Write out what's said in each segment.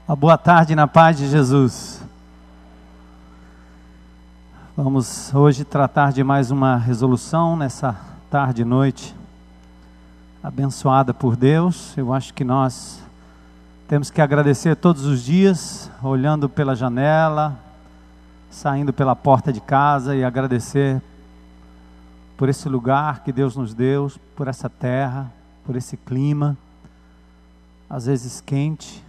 Uma boa tarde na paz de Jesus. Vamos hoje tratar de mais uma resolução nessa tarde e noite, abençoada por Deus. Eu acho que nós temos que agradecer todos os dias, olhando pela janela, saindo pela porta de casa e agradecer por esse lugar que Deus nos deu, por essa terra, por esse clima, às vezes quente,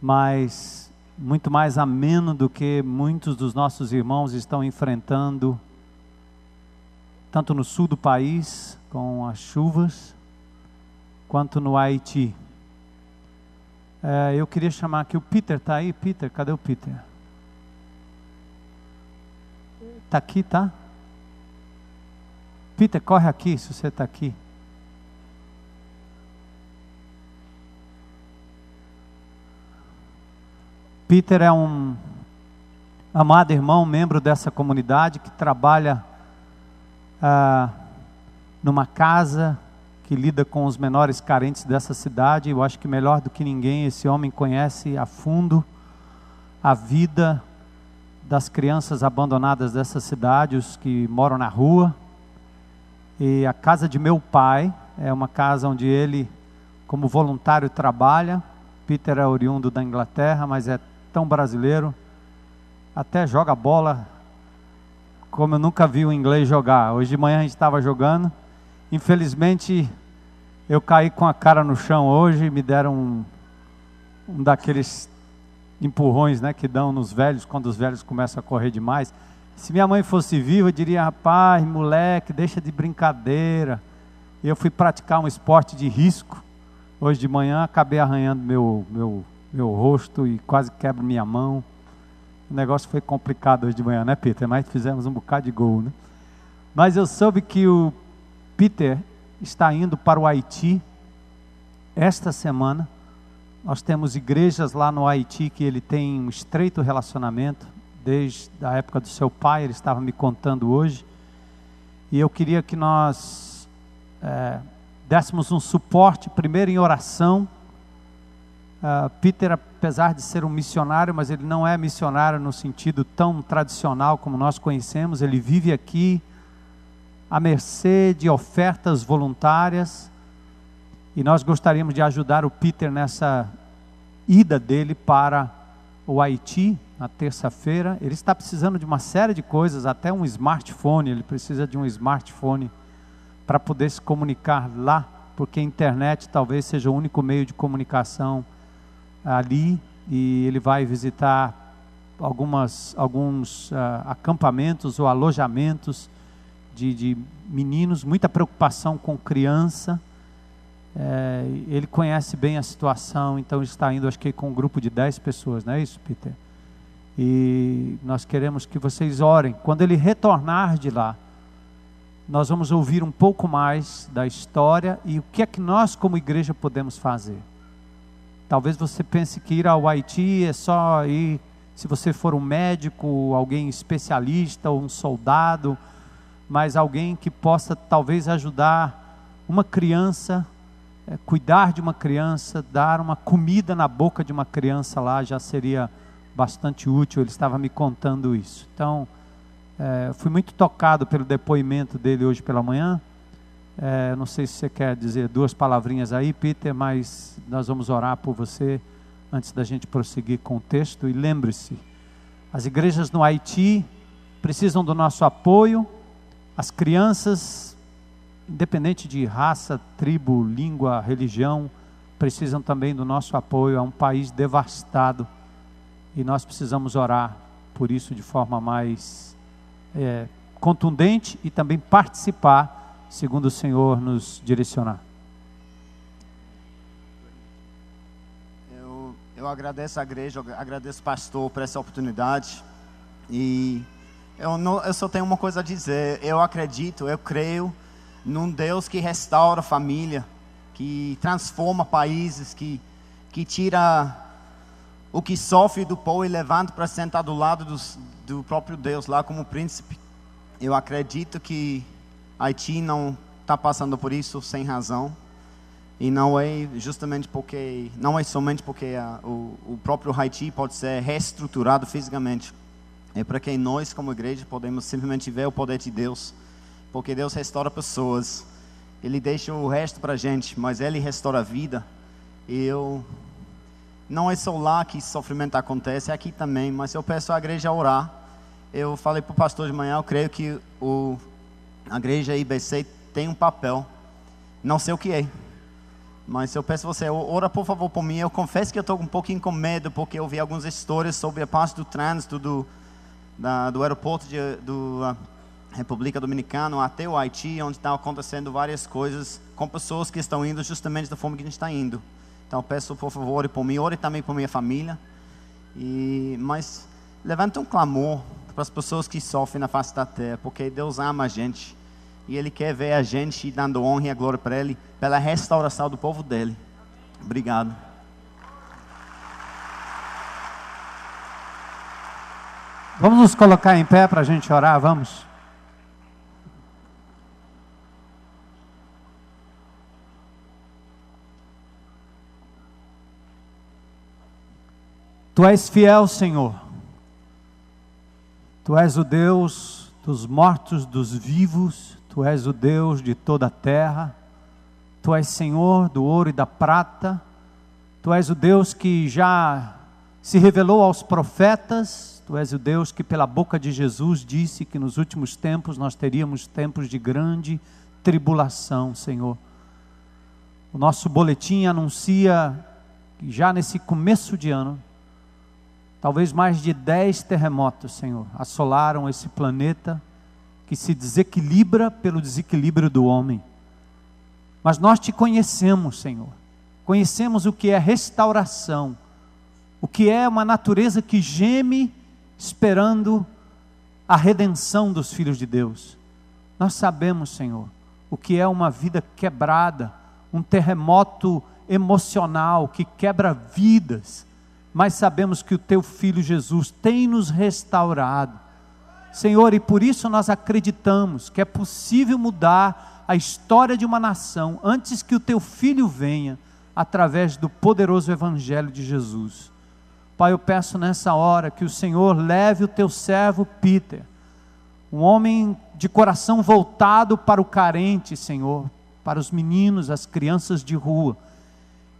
mas muito mais ameno do que muitos dos nossos irmãos estão enfrentando, tanto no sul do país, com as chuvas, quanto no Haiti. Eu queria chamar aqui o Peter, está aí? Peter, cadê o Peter? Está aqui, tá? Peter, corre aqui, se você está aqui. Peter é um amado irmão, membro dessa comunidade, que trabalha numa casa que lida com os menores carentes dessa cidade. Eu acho que melhor do que ninguém, esse homem conhece a fundo a vida das crianças abandonadas dessa cidade, os que moram na rua. E a casa de meu pai é uma casa onde ele, como voluntário, trabalha. Peter é oriundo da Inglaterra, mas é tão brasileiro, até joga bola como eu nunca vi um inglês jogar. Hoje de manhã a gente estava jogando, infelizmente eu caí com a cara no chão hoje, me deram um daqueles empurrões, né, que dão nos velhos, quando os velhos começam a correr demais. Se minha mãe fosse viva, eu diria: rapaz, moleque, deixa de brincadeira. E eu fui praticar um esporte de risco, hoje de manhã acabei arranhando meu rosto e quase quebro minha mão. O negócio foi complicado hoje de manhã, né, Peter? Mas fizemos um bocado de gol, né? Mas eu soube que o Peter está indo para o Haiti esta semana. Nós temos igrejas lá no Haiti que ele tem um estreito relacionamento, desde a época do seu pai, ele estava me contando hoje. E eu queria que nós dessemos um suporte, primeiro em oração. Peter, apesar de ser um missionário, mas ele não é missionário no sentido tão tradicional como nós conhecemos. Ele vive aqui à mercê de ofertas voluntárias, e nós gostaríamos de ajudar o Peter nessa ida dele para o Haiti na terça-feira. Ele está precisando de uma série de coisas, até um smartphone. Ele precisa de um smartphone para poder se comunicar lá, porque a internet talvez seja o único meio de comunicação ali. E ele vai visitar alguns acampamentos ou alojamentos de meninos, muita preocupação com criança. Ele conhece bem a situação, então está indo, acho que com um grupo de 10 pessoas, não é isso, Peter? E nós queremos que vocês orem. Quando ele retornar de lá, nós vamos ouvir um pouco mais da história e o que é que nós como igreja podemos fazer. Talvez você pense que ir ao Haiti é só ir se você for um médico, alguém especialista ou um soldado, mas alguém que possa talvez ajudar uma criança, cuidar de uma criança, dar uma comida na boca de uma criança lá já seria bastante útil. Ele estava me contando isso. Então, fui muito tocado pelo depoimento dele hoje pela manhã. Não sei se você quer dizer 2 palavrinhas aí, Peter, mas nós vamos orar por você antes da gente prosseguir com o texto. E lembre-se, as igrejas no Haiti precisam do nosso apoio. As crianças, independente de raça, tribo, língua, religião, precisam também do nosso apoio. É um país devastado e nós precisamos orar por isso de forma mais contundente e também participar segundo o Senhor nos direcionar. Eu agradeço a igreja, eu agradeço o pastor por essa oportunidade. E eu só tenho uma coisa a dizer. Eu creio num Deus que restaura a família, que transforma países, que tira o que sofre do povo e levanta para sentar do lado do próprio Deus, lá como príncipe. Eu acredito que Haiti não está passando por isso sem razão. E não é somente porque o próprio Haiti pode ser reestruturado fisicamente. É para que nós, como igreja, podemos simplesmente ver o poder de Deus. Porque Deus restaura pessoas. Ele deixa o resto para a gente, mas Ele restaura a vida. Não é só lá que sofrimento acontece, é aqui também. Mas eu peço à igreja a orar. Eu falei para o pastor de manhã, eu creio que a igreja IBC tem um papel. Não sei o que é. Mas eu peço a você, ora por favor por mim. Eu confesso que eu estou um pouquinho com medo, porque eu vi algumas histórias sobre a parte do trânsito do aeroporto da República Dominicana até o Haiti, onde estão acontecendo várias coisas com pessoas que estão indo justamente da forma que a gente está indo. Então eu peço por favor, ore por mim, ore também por minha família. Mas levanta um clamor para as pessoas que sofrem na face da terra, porque Deus ama a gente. E Ele quer ver a gente dando honra e a glória para Ele, pela restauração do povo dEle. Obrigado. Vamos nos colocar em pé para a gente orar, vamos? Tu és fiel, Senhor. Tu és o Deus dos mortos, dos vivos. Tu és o Deus de toda a terra. Tu és Senhor do ouro e da prata. Tu és o Deus que já se revelou aos profetas. Tu és o Deus que pela boca de Jesus disse que nos últimos tempos nós teríamos tempos de grande tribulação, Senhor. O nosso boletim anuncia que já nesse começo de ano, talvez mais de 10 terremotos, Senhor, assolaram esse planeta que se desequilibra pelo desequilíbrio do homem. Mas nós te conhecemos, Senhor. Conhecemos o que é restauração, o que é uma natureza que geme esperando a redenção dos filhos de Deus. Nós sabemos, Senhor, o que é uma vida quebrada, um terremoto emocional que quebra vidas, mas sabemos que o Teu Filho Jesus tem nos restaurado, Senhor, e por isso nós acreditamos que é possível mudar a história de uma nação antes que o Teu Filho venha, através do poderoso Evangelho de Jesus. Pai, eu peço nessa hora que o Senhor leve o Teu servo Peter, um homem de coração voltado para o carente, Senhor, para os meninos, as crianças de rua,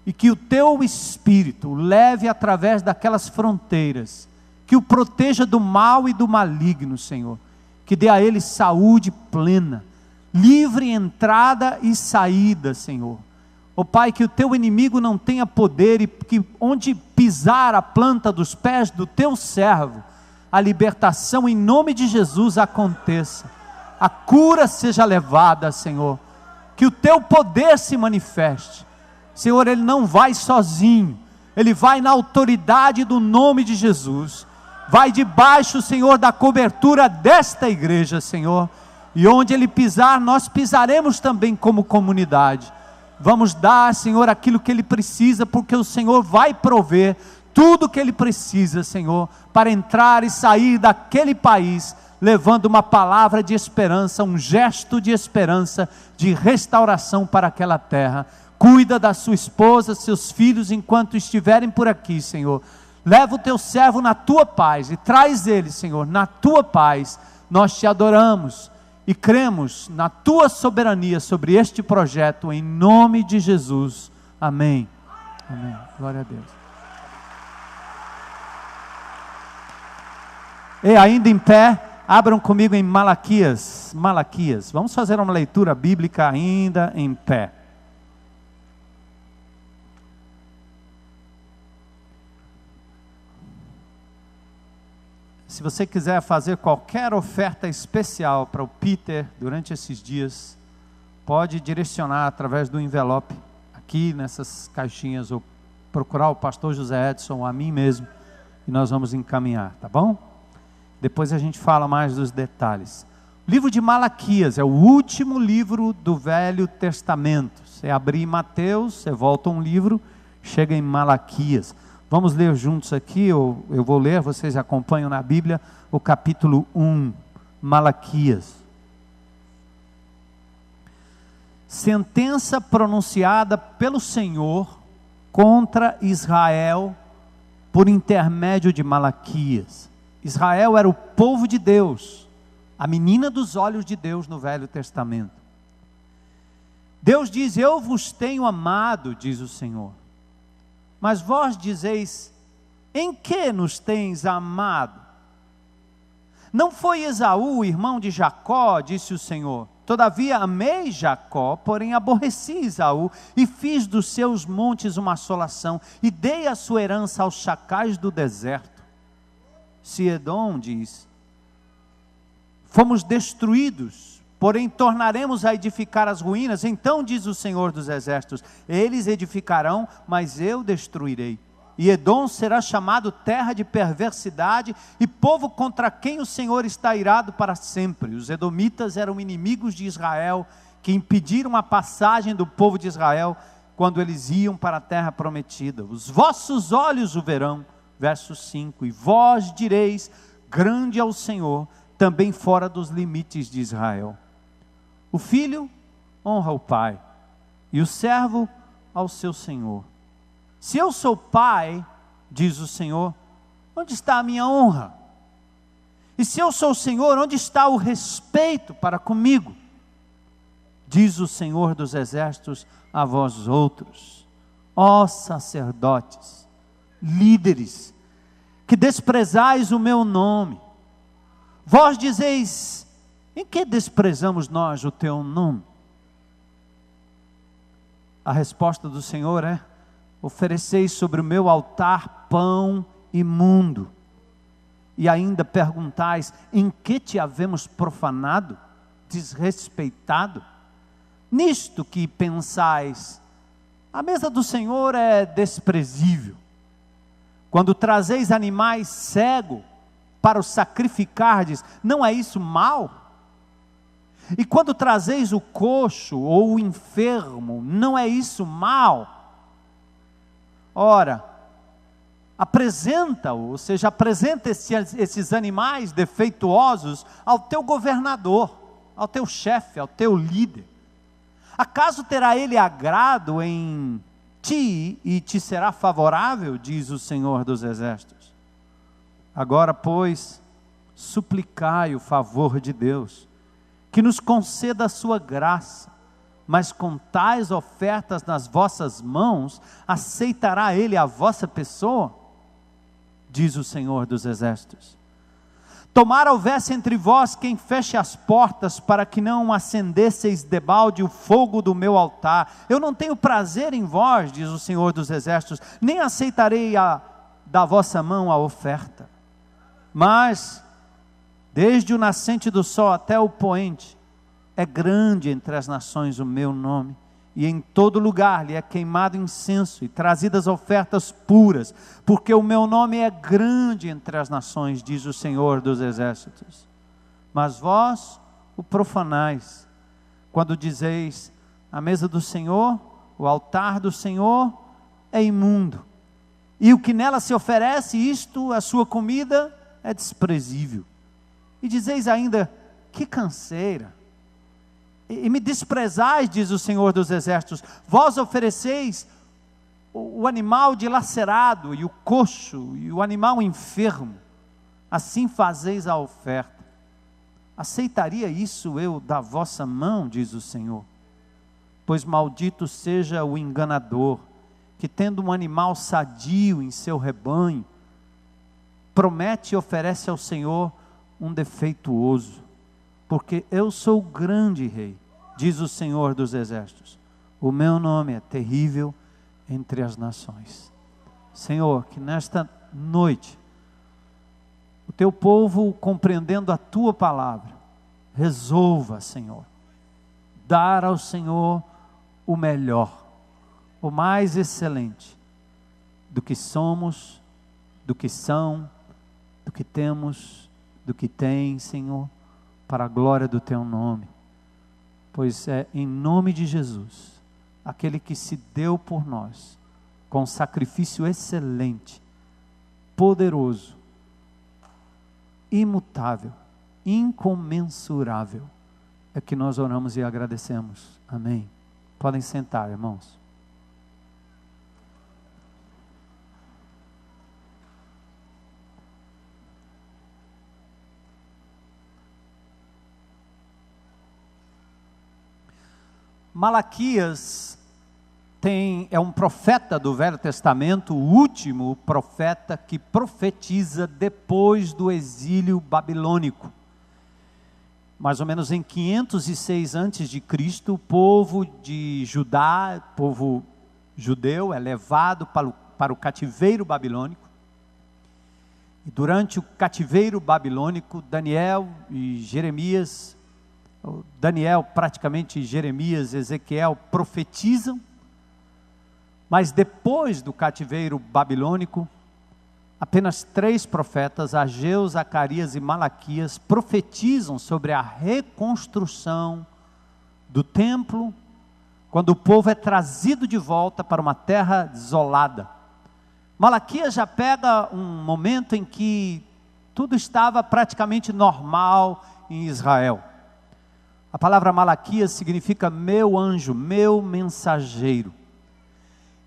e que o Teu Espírito o leve através daquelas fronteiras, que o proteja do mal e do maligno, Senhor, que dê a ele saúde plena, livre entrada e saída, Senhor. Ó Pai, que o Teu inimigo não tenha poder, e que onde pisar a planta dos pés do Teu servo, a libertação em nome de Jesus aconteça, a cura seja levada, Senhor, que o Teu poder se manifeste. Senhor, Ele não vai sozinho, Ele vai na autoridade do nome de Jesus, vai debaixo, Senhor, da cobertura desta igreja, Senhor, e onde Ele pisar, nós pisaremos também como comunidade. Vamos dar, Senhor, aquilo que Ele precisa, porque o Senhor vai prover tudo que Ele precisa, Senhor, para entrar e sair daquele país, levando uma palavra de esperança, um gesto de esperança, de restauração para aquela terra. Cuida da sua esposa, seus filhos, enquanto estiverem por aqui, Senhor. Leva o Teu servo na Tua paz, e traz ele, Senhor, na Tua paz. Nós Te adoramos e cremos na Tua soberania sobre este projeto, em nome de Jesus. Amém. Amém. Glória a Deus. E ainda em pé, abram comigo em Malaquias. Malaquias. Vamos fazer uma leitura bíblica ainda em pé. Se você quiser fazer qualquer oferta especial para o Peter durante esses dias, pode direcionar através do envelope, aqui nessas caixinhas, ou procurar o pastor José Edson ou a mim mesmo, e nós vamos encaminhar, tá bom? Depois a gente fala mais dos detalhes. O livro de Malaquias é o último livro do Velho Testamento. Você abrir Mateus, você volta um livro, chega em Malaquias. Vamos ler juntos aqui, eu vou ler, vocês acompanham na Bíblia, o capítulo 1, Malaquias. sentença pronunciada pelo Senhor contra Israel por intermédio de Malaquias. Israel era o povo de Deus, a menina dos olhos de Deus no Velho Testamento. Deus diz: eu vos tenho amado, diz o Senhor. Mas vós dizeis: em que nos tens amado? Não foi Esaú, irmão de Jacó, disse o Senhor. Todavia amei Jacó, porém aborreci Esaú, e fiz dos seus montes uma assolação, e dei a sua herança aos chacais do deserto. Se Edom diz: fomos destruídos, porém tornaremos a edificar as ruínas, então diz o Senhor dos Exércitos: eles edificarão, mas eu destruirei. E Edom será chamado terra de perversidade e povo contra quem o Senhor está irado para sempre. Os edomitas eram inimigos de Israel, que impediram a passagem do povo de Israel quando eles iam para a terra prometida. Os vossos olhos o verão, verso 5, e vós direis: grande é o Senhor, também fora dos limites de Israel. O filho honra o pai, e o servo ao seu senhor. Se eu sou pai, diz o Senhor, onde está a minha honra? E se eu sou o Senhor, onde está o respeito para comigo? Diz o Senhor dos Exércitos a vós outros, ó sacerdotes, líderes, que desprezais o meu nome. Vós dizeis: em que desprezamos nós o teu nome? A resposta do Senhor é: ofereceis sobre o meu altar pão imundo, e ainda perguntais: em que te havemos profanado, desrespeitado? Nisto que pensais, a mesa do Senhor é desprezível. Quando trazeis animais cegos para os sacrificardes, não é isso mal? E quando trazeis o coxo ou o enfermo, não é isso mal? Ora, apresenta-o, ou seja, apresenta esses animais defeituosos ao teu governador, ao teu chefe, ao teu líder. Acaso terá ele agrado em ti e te será favorável, diz o Senhor dos Exércitos. Agora, pois, suplicai o favor de Deus, que nos conceda a sua graça, mas com tais ofertas nas vossas mãos, aceitará ele a vossa pessoa? Diz o Senhor dos Exércitos. Tomara houvesse entre vós quem feche as portas, para que não acendesseis debalde o fogo do meu altar. Eu não tenho prazer em vós, diz o Senhor dos Exércitos, nem aceitarei da vossa mão a oferta. Mas, desde o nascente do sol até o poente, é grande entre as nações o meu nome, e em todo lugar lhe é queimado incenso e trazidas ofertas puras, porque o meu nome é grande entre as nações, diz o Senhor dos Exércitos. Mas vós o profanais, quando dizeis: a mesa do Senhor, o altar do Senhor é imundo, e o que nela se oferece, isto, a sua comida, é desprezível. E dizeis ainda: que canseira! E me desprezais, diz o Senhor dos Exércitos. Vós ofereceis o animal dilacerado, e o coxo, e o animal enfermo. Assim fazeis a oferta. Aceitaria isso eu da vossa mão, diz o Senhor? Pois maldito seja o enganador, que tendo um animal sadio em seu rebanho, promete e oferece ao Senhor um defeituoso. Porque eu sou o grande rei, diz o Senhor dos Exércitos. O meu nome é terrível entre as nações. Senhor, que nesta noite, o teu povo, compreendendo a tua palavra, resolva, Senhor, dar ao Senhor o melhor, o mais excelente, do que somos, do que são, do que temos, do que tem, Senhor, para a glória do teu nome, pois é em nome de Jesus, aquele que se deu por nós, com sacrifício excelente, poderoso, imutável, incomensurável, é que nós oramos e agradecemos. Amém. Podem sentar, irmãos. Malaquias é um profeta do Velho Testamento, o último profeta que profetiza depois do exílio babilônico. Mais ou menos em 506 a.C., o povo de Judá, povo judeu, é levado para o cativeiro babilônico. E durante o cativeiro babilônico, Daniel, praticamente Jeremias, Ezequiel profetizam, mas depois do cativeiro babilônico, apenas 3 profetas, Ageu, Zacarias e Malaquias, profetizam sobre a reconstrução do templo, quando o povo é trazido de volta para uma terra desolada. Malaquias já pega um momento em que tudo estava praticamente normal em Israel. A palavra Malaquias significa meu anjo, meu mensageiro.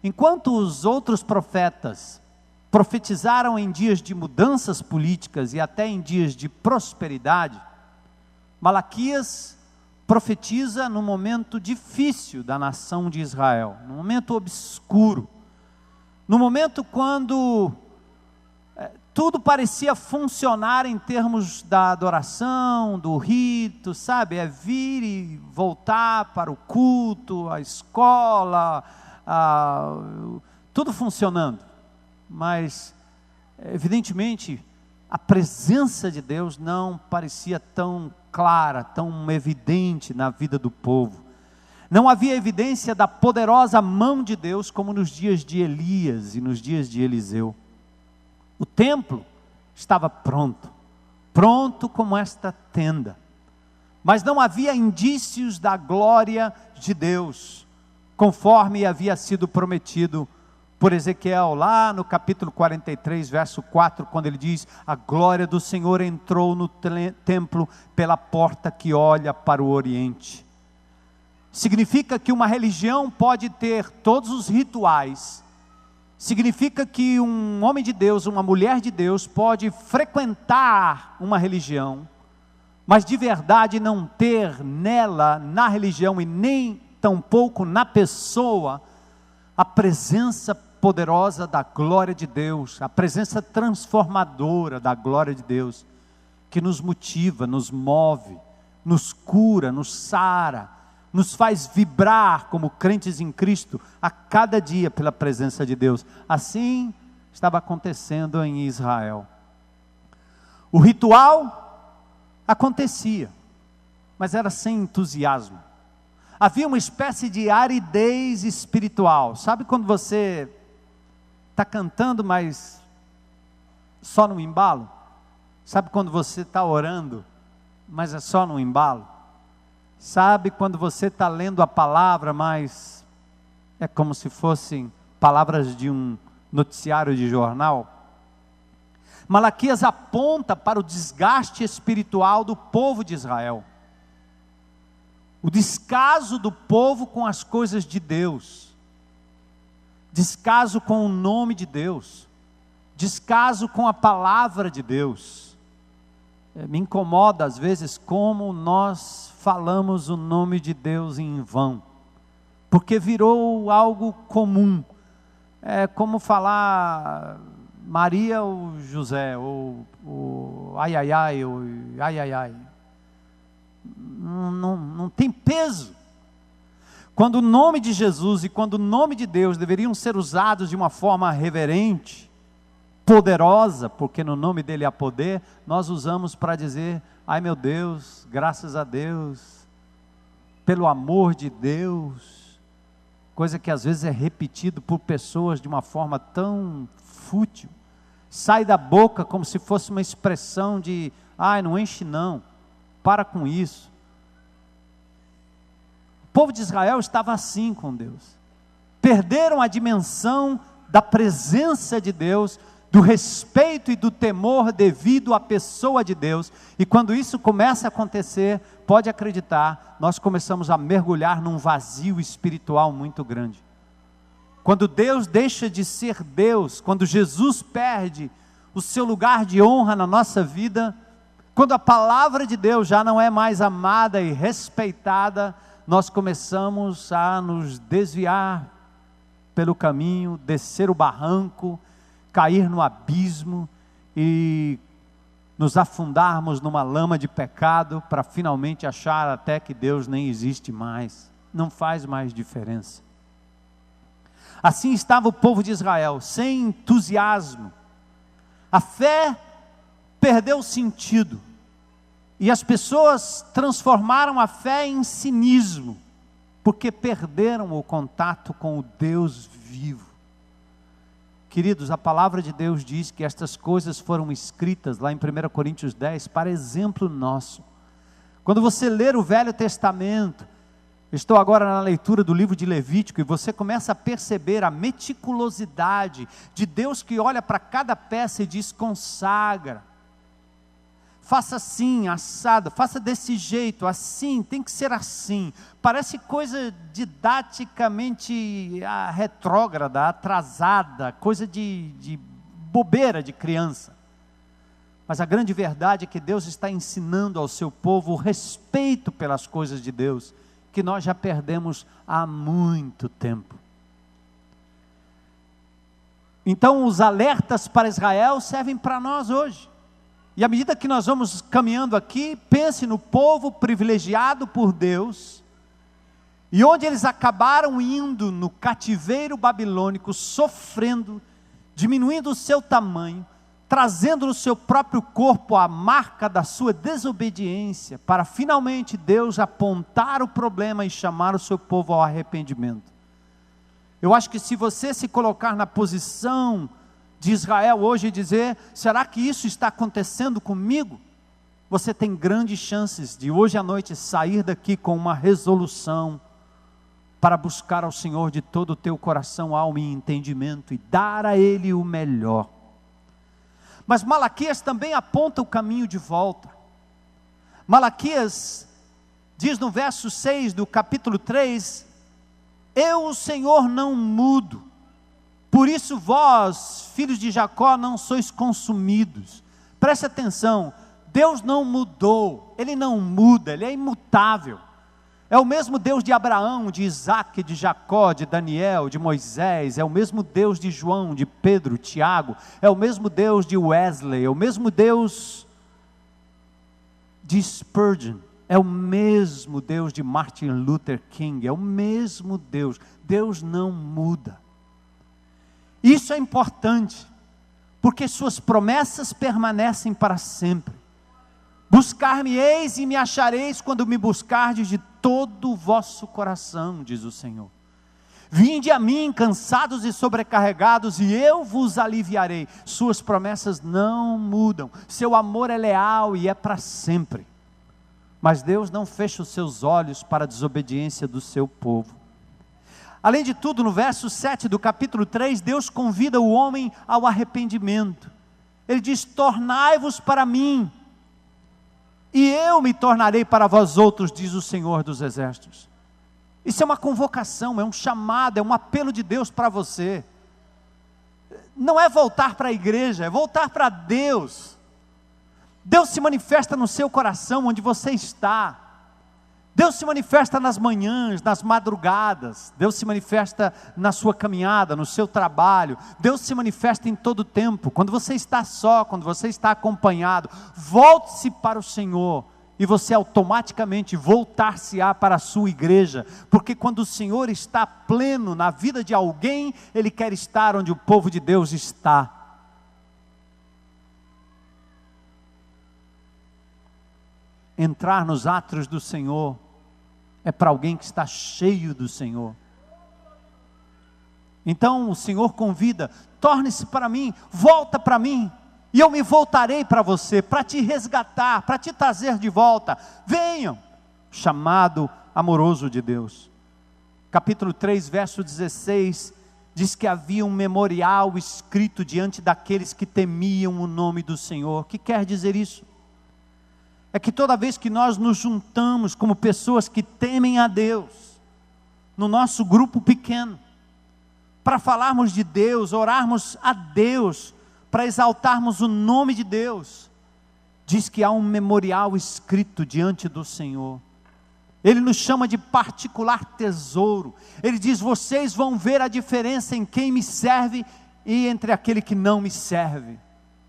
Enquanto os outros profetas profetizaram em dias de mudanças políticas e até em dias de prosperidade, Malaquias profetiza num momento difícil da nação de Israel, num momento obscuro, no momento quando tudo parecia funcionar em termos da adoração, do rito, sabe? É vir e voltar para o culto, a escola, tudo funcionando. Mas, evidentemente, a presença de Deus não parecia tão clara, tão evidente na vida do povo. Não havia evidência da poderosa mão de Deus como nos dias de Elias e nos dias de Eliseu. O templo estava pronto como esta tenda, mas não havia indícios da glória de Deus, conforme havia sido prometido por Ezequiel, lá no capítulo 43, verso 4, quando ele diz: a glória do Senhor entrou no templo pela porta que olha para o oriente. Significa que uma religião pode ter todos os rituais, significa que um homem de Deus, uma mulher de Deus pode frequentar uma religião, mas de verdade não ter nela, na religião e nem tampouco na pessoa, a presença poderosa da glória de Deus, a presença transformadora da glória de Deus, que nos motiva, nos move, nos cura, nos sara, nos faz vibrar como crentes em Cristo a cada dia pela presença de Deus. Assim estava acontecendo em Israel. O ritual acontecia, mas era sem entusiasmo. Havia uma espécie de aridez espiritual. Sabe quando você está cantando, mas só no embalo? Sabe quando você está orando, mas é só no embalo? Sabe quando você está lendo a palavra, mas é como se fossem palavras de um noticiário de jornal? Malaquias aponta para o desgaste espiritual do povo de Israel. O descaso do povo com as coisas de Deus. Descaso com o nome de Deus. Descaso com a palavra de Deus. Me incomoda às vezes como nós falamos o nome de Deus em vão, porque virou algo comum. É como falar Maria ou José, ou ai ai ai, ou ai ai ai. Não tem peso. Quando o nome de Jesus e quando o nome de Deus deveriam ser usados de uma forma reverente, poderosa, porque no nome dele há poder, nós usamos para dizer: ai meu Deus, graças a Deus, pelo amor de Deus, coisa que às vezes é repetido por pessoas de uma forma tão fútil, sai da boca como se fosse uma expressão de: ai, não enche não, para com isso. O povo de Israel estava assim com Deus, perderam a dimensão da presença de Deus, do respeito e do temor devido à pessoa de Deus, e quando isso começa a acontecer, pode acreditar, nós começamos a mergulhar num vazio espiritual muito grande. Quando Deus deixa de ser Deus, quando Jesus perde o seu lugar de honra na nossa vida, quando a palavra de Deus já não é mais amada e respeitada, nós começamos a nos desviar pelo caminho, descer o barranco, cair no abismo e nos afundarmos numa lama de pecado para finalmente achar até que Deus nem existe mais. Não faz mais diferença. Assim estava o povo de Israel, sem entusiasmo. A fé perdeu o sentido. E as pessoas transformaram a fé em cinismo, porque perderam o contato com o Deus vivo. Queridos, a palavra de Deus diz que estas coisas foram escritas lá em 1 Coríntios 10 para exemplo nosso. Quando você ler o Velho Testamento, estou agora na leitura do livro de Levítico, e você começa a perceber a meticulosidade de Deus que olha para cada peça e diz: consagra, faça assim, assado, faça desse jeito, assim, tem que ser assim. Parece coisa didaticamente retrógrada, atrasada, coisa de bobeira de criança. Mas a grande verdade é que Deus está ensinando ao seu povo o respeito pelas coisas de Deus, que nós já perdemos há muito tempo. Então os alertas para Israel servem para nós hoje. E à medida que nós vamos caminhando aqui, pense no povo privilegiado por Deus, e onde eles acabaram indo no cativeiro babilônico, sofrendo, diminuindo o seu tamanho, trazendo no seu próprio corpo a marca da sua desobediência, para finalmente Deus apontar o problema e chamar o seu povo ao arrependimento. Eu acho que se você se colocar na posição de Israel hoje e dizer: será que isso está acontecendo comigo? Você tem grandes chances de hoje à noite sair daqui com uma resolução para buscar ao Senhor de todo o teu coração, alma e entendimento, e dar a Ele o melhor. Mas Malaquias também aponta o caminho de volta. Malaquias diz no verso 6 do capítulo 3: eu, o Senhor, não mudo, por isso vós, filhos de Jacó, não sois consumidos. Preste atenção, Deus não mudou, Ele não muda, Ele é imutável. É o mesmo Deus de Abraão, de Isaac, de Jacó, de Daniel, de Moisés. É o mesmo Deus de João, de Pedro, Tiago. É o mesmo Deus de Wesley. É o mesmo Deus de Spurgeon. É o mesmo Deus de Martin Luther King. É o mesmo Deus. Deus não muda. Isso é importante, porque suas promessas permanecem para sempre. Buscar-me-eis e me achareis quando me buscardes de todo o vosso coração, diz o Senhor. Vinde a mim, cansados e sobrecarregados, e eu vos aliviarei. Suas promessas não mudam, seu amor é leal e é para sempre. Mas Deus não fecha os seus olhos para a desobediência do seu povo. Além de tudo, no verso 7 do capítulo 3, Deus convida o homem ao arrependimento. Ele diz: tornai-vos para mim, e eu me tornarei para vós outros, diz o Senhor dos Exércitos. Isso é uma convocação, é um chamado, é um apelo de Deus para você. Não é voltar para a igreja, é voltar para Deus. Deus se manifesta no seu coração, onde você está. Deus se manifesta nas manhãs, nas madrugadas. Deus se manifesta na sua caminhada, no seu trabalho. Deus se manifesta em todo o tempo. Quando você está só, quando você está acompanhado, volte-se para o Senhor, e você automaticamente voltar-se-á para a sua igreja, porque quando o Senhor está pleno na vida de alguém, Ele quer estar onde o povo de Deus está. Entrar nos átrios do Senhor é para alguém que está cheio do Senhor. Então o Senhor convida: torne-se para mim, volta para mim, e eu me voltarei para você, para te resgatar, para te trazer de volta. Venham, chamado amoroso de Deus. Capítulo 3, verso 16, diz que havia um memorial escrito diante daqueles que temiam o nome do Senhor. O que quer dizer isso? é que toda vez que nós nos juntamos como pessoas que temem a Deus, no nosso grupo pequeno, para falarmos de Deus, orarmos a Deus, para exaltarmos o nome de Deus, diz que há um memorial escrito diante do Senhor. Ele nos chama de particular tesouro. Ele diz: vocês vão ver a diferença em quem me serve e entre aquele que não me serve.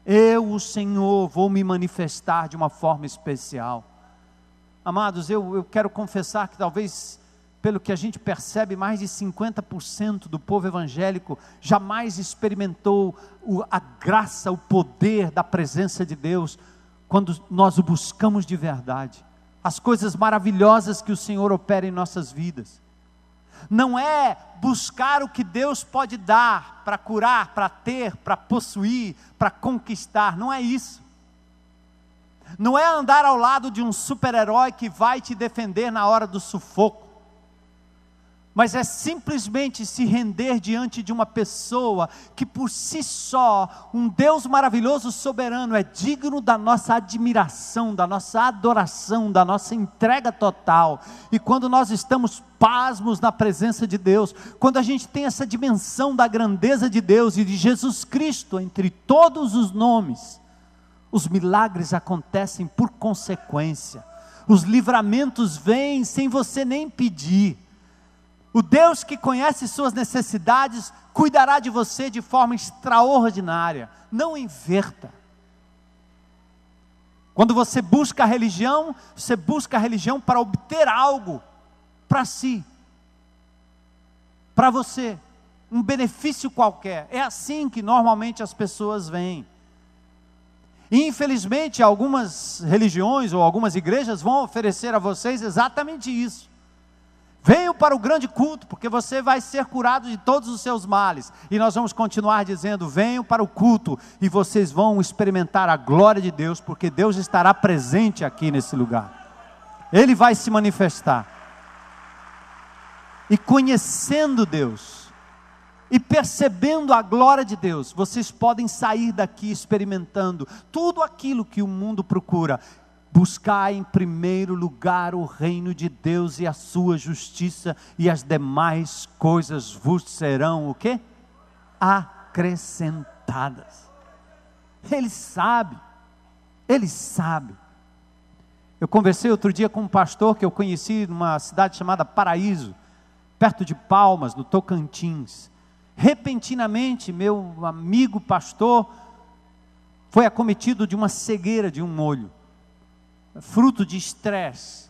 Eu, o Senhor, vou me manifestar de uma forma especial. Amados, eu quero confessar que talvez, pelo que a gente percebe, mais de 50% do povo evangélico jamais experimentou a graça, o poder da presença de Deus, quando nós o buscamos de verdade. As coisas maravilhosas que o Senhor opera em nossas vidas. Não é buscar o que Deus pode dar, para curar, para ter, para possuir, para conquistar, não é isso. Não é andar ao lado de um super-herói que vai te defender na hora do sufoco. Mas é simplesmente se render diante de uma pessoa que por si só, um Deus maravilhoso, soberano, é digno da nossa admiração, da nossa adoração, da nossa entrega total. E quando nós estamos pasmos na presença de Deus, quando a gente tem essa dimensão da grandeza de Deus e de Jesus Cristo entre todos os nomes, os milagres acontecem por consequência, os livramentos vêm sem você nem pedir. O Deus que conhece suas necessidades, cuidará de você de forma extraordinária. Não inverta. Quando você busca a religião para obter algo para si, para você, um benefício qualquer. É assim que normalmente as pessoas veem. E infelizmente algumas religiões ou algumas igrejas vão oferecer a vocês exatamente isso. Venham para o grande culto, porque você vai ser curado de todos os seus males. E nós vamos continuar dizendo: venham para o culto, e vocês vão experimentar a glória de Deus, porque Deus estará presente aqui nesse lugar. Ele vai se manifestar. E conhecendo Deus, e percebendo a glória de Deus, vocês podem sair daqui experimentando tudo aquilo que o mundo procura. Buscar em primeiro lugar o reino de Deus e a sua justiça, e as demais coisas vos serão o quê? Acrescentadas. Ele sabe. Eu conversei outro dia com um pastor que eu conheci numa cidade chamada Paraíso, perto de Palmas, no Tocantins. Repentinamente, meu amigo pastor foi acometido de uma cegueira de um olho, fruto de estresse.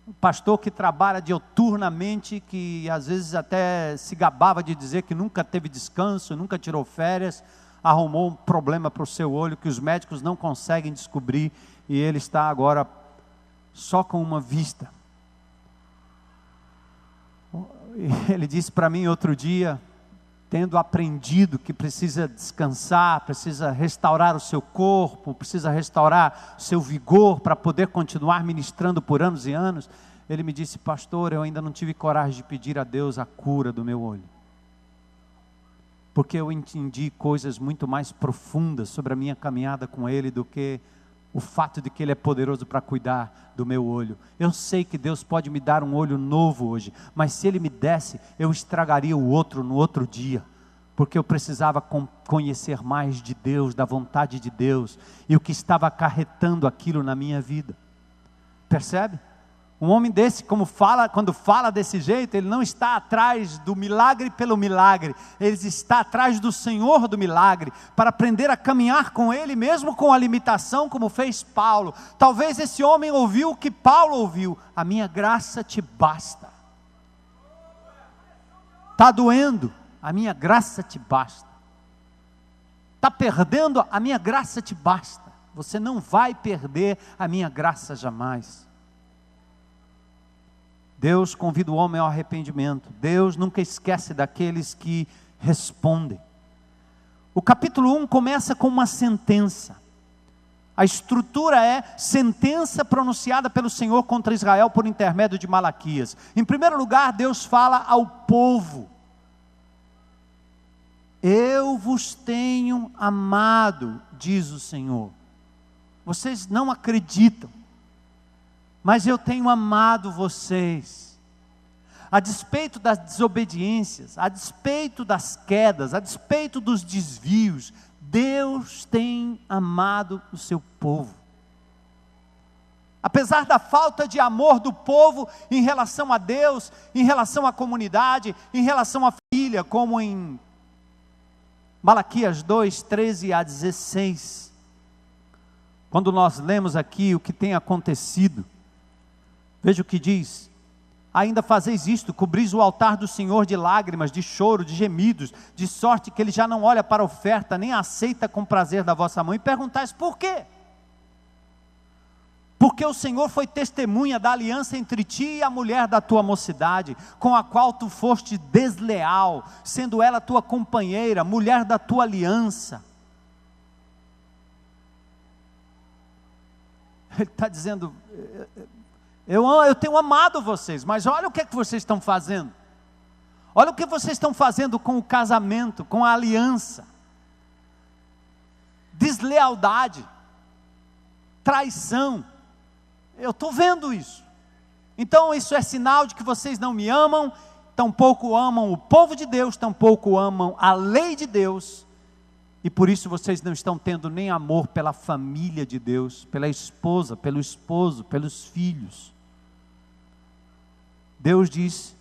Um pastor que trabalha diuturnamente, que às vezes até se gabava de dizer que nunca teve descanso, nunca tirou férias, arrumou um problema para o seu olho que os médicos não conseguem descobrir, e ele está agora só com uma vista. Ele disse para mim outro dia, tendo aprendido que precisa descansar, precisa restaurar o seu corpo, precisa restaurar o seu vigor para poder continuar ministrando por anos e anos, ele me disse: pastor, eu ainda não tive coragem de pedir a Deus a cura do meu olho, porque eu entendi coisas muito mais profundas sobre a minha caminhada com Ele do que o fato de que Ele é poderoso para cuidar do meu olho. Eu sei que Deus pode me dar um olho novo hoje, mas se Ele me desse, eu estragaria o outro no outro dia, porque eu precisava conhecer mais de Deus, da vontade de Deus, e o que estava acarretando aquilo na minha vida. Percebe? Um homem desse, quando fala desse jeito, ele não está atrás do milagre pelo milagre, ele está atrás do Senhor do milagre, para aprender a caminhar com Ele, mesmo com a limitação, como fez Paulo. Talvez esse homem ouviu o que Paulo ouviu: a minha graça te basta. Está doendo? A minha graça te basta. Está perdendo? A minha graça te basta. Você não vai perder a minha graça jamais. Deus convida o homem ao arrependimento. Deus nunca esquece daqueles que respondem. O capítulo 1 começa com uma sentença. A estrutura é sentença pronunciada pelo Senhor contra Israel por intermédio de Malaquias. Em primeiro lugar, Deus fala ao povo: eu vos tenho amado, diz o Senhor. Vocês não acreditam. mas eu tenho amado vocês. A despeito das desobediências, a despeito das quedas, a despeito dos desvios, Deus tem amado o seu povo. Apesar da falta de amor do povo em relação a Deus, em relação à comunidade, em relação à família, como em Malaquias 2, 13 a 16, quando nós lemos aqui o que tem acontecido, veja o que diz: ainda fazeis isto, cobris o altar do Senhor de lágrimas, de choro, de gemidos, de sorte que Ele já não olha para a oferta, nem a aceita com prazer da vossa mão, e perguntais por quê? Porque o Senhor foi testemunha da aliança entre ti e a mulher da tua mocidade, com a qual tu foste desleal, sendo ela tua companheira, mulher da tua aliança. Ele está dizendo, eu tenho amado vocês, mas olha o que é que vocês estão fazendo. Olha o que vocês estão fazendo com o casamento, com a aliança. Deslealdade, traição. Eu estou vendo isso. Então isso é sinal de que vocês não me amam, tampouco amam o povo de Deus, tampouco amam a lei de Deus, e por isso vocês não estão tendo nem amor pela família de Deus, pela esposa, pelo esposo, pelos filhos. Deus diz,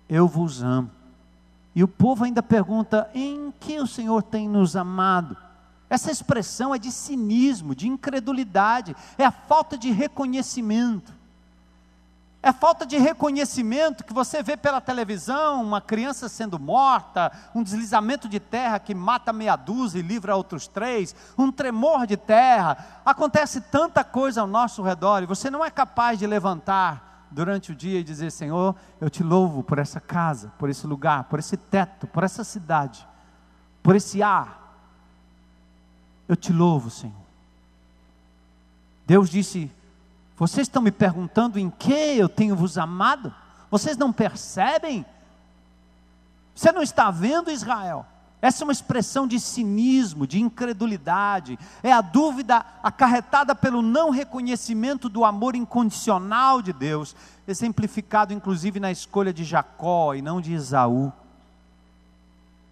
eu vos amo. E o povo ainda pergunta, em que o Senhor tem nos amado? Essa expressão é de cinismo, de incredulidade, é a falta de reconhecimento. É a falta de reconhecimento que você vê pela televisão, uma criança sendo morta, um deslizamento de terra que mata meia dúzia e livra outros 3, um tremor de terra, acontece tanta coisa ao nosso redor, e você não é capaz de levantar durante o dia e dizer, Senhor, eu te louvo por essa casa, por esse lugar, por esse teto, por essa cidade, por esse ar. Eu te louvo, Senhor. Deus disse, vocês estão me perguntando em que eu tenho vos amado? Vocês não percebem? Você não está vendo, Israel? Essa é uma expressão de cinismo, de incredulidade. É a dúvida acarretada pelo não reconhecimento do amor incondicional de Deus, exemplificado inclusive na escolha de Jacó e não de Esaú.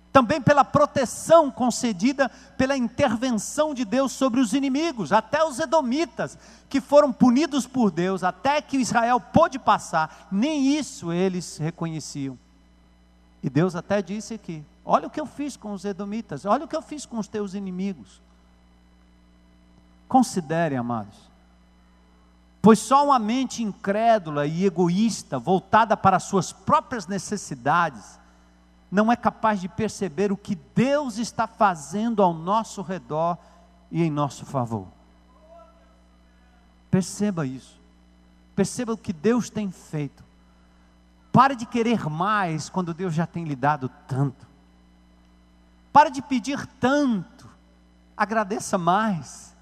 Também pela proteção concedida pela intervenção de Deus sobre os inimigos, até os edomitas, que foram punidos por Deus, até que Israel pôde passar, nem isso eles reconheciam. E Deus até disse aqui, olha o que eu fiz com os edomitas, olha o que eu fiz com os teus inimigos. Considerem, amados, pois só uma mente incrédula e egoísta, voltada para as suas próprias necessidades, não é capaz de perceber o que Deus está fazendo ao nosso redor e em nosso favor. Perceba isso. Perceba o que Deus tem feito. Pare de querer mais quando Deus já tem lhe dado tanto. Pare de pedir tanto. Agradeça mais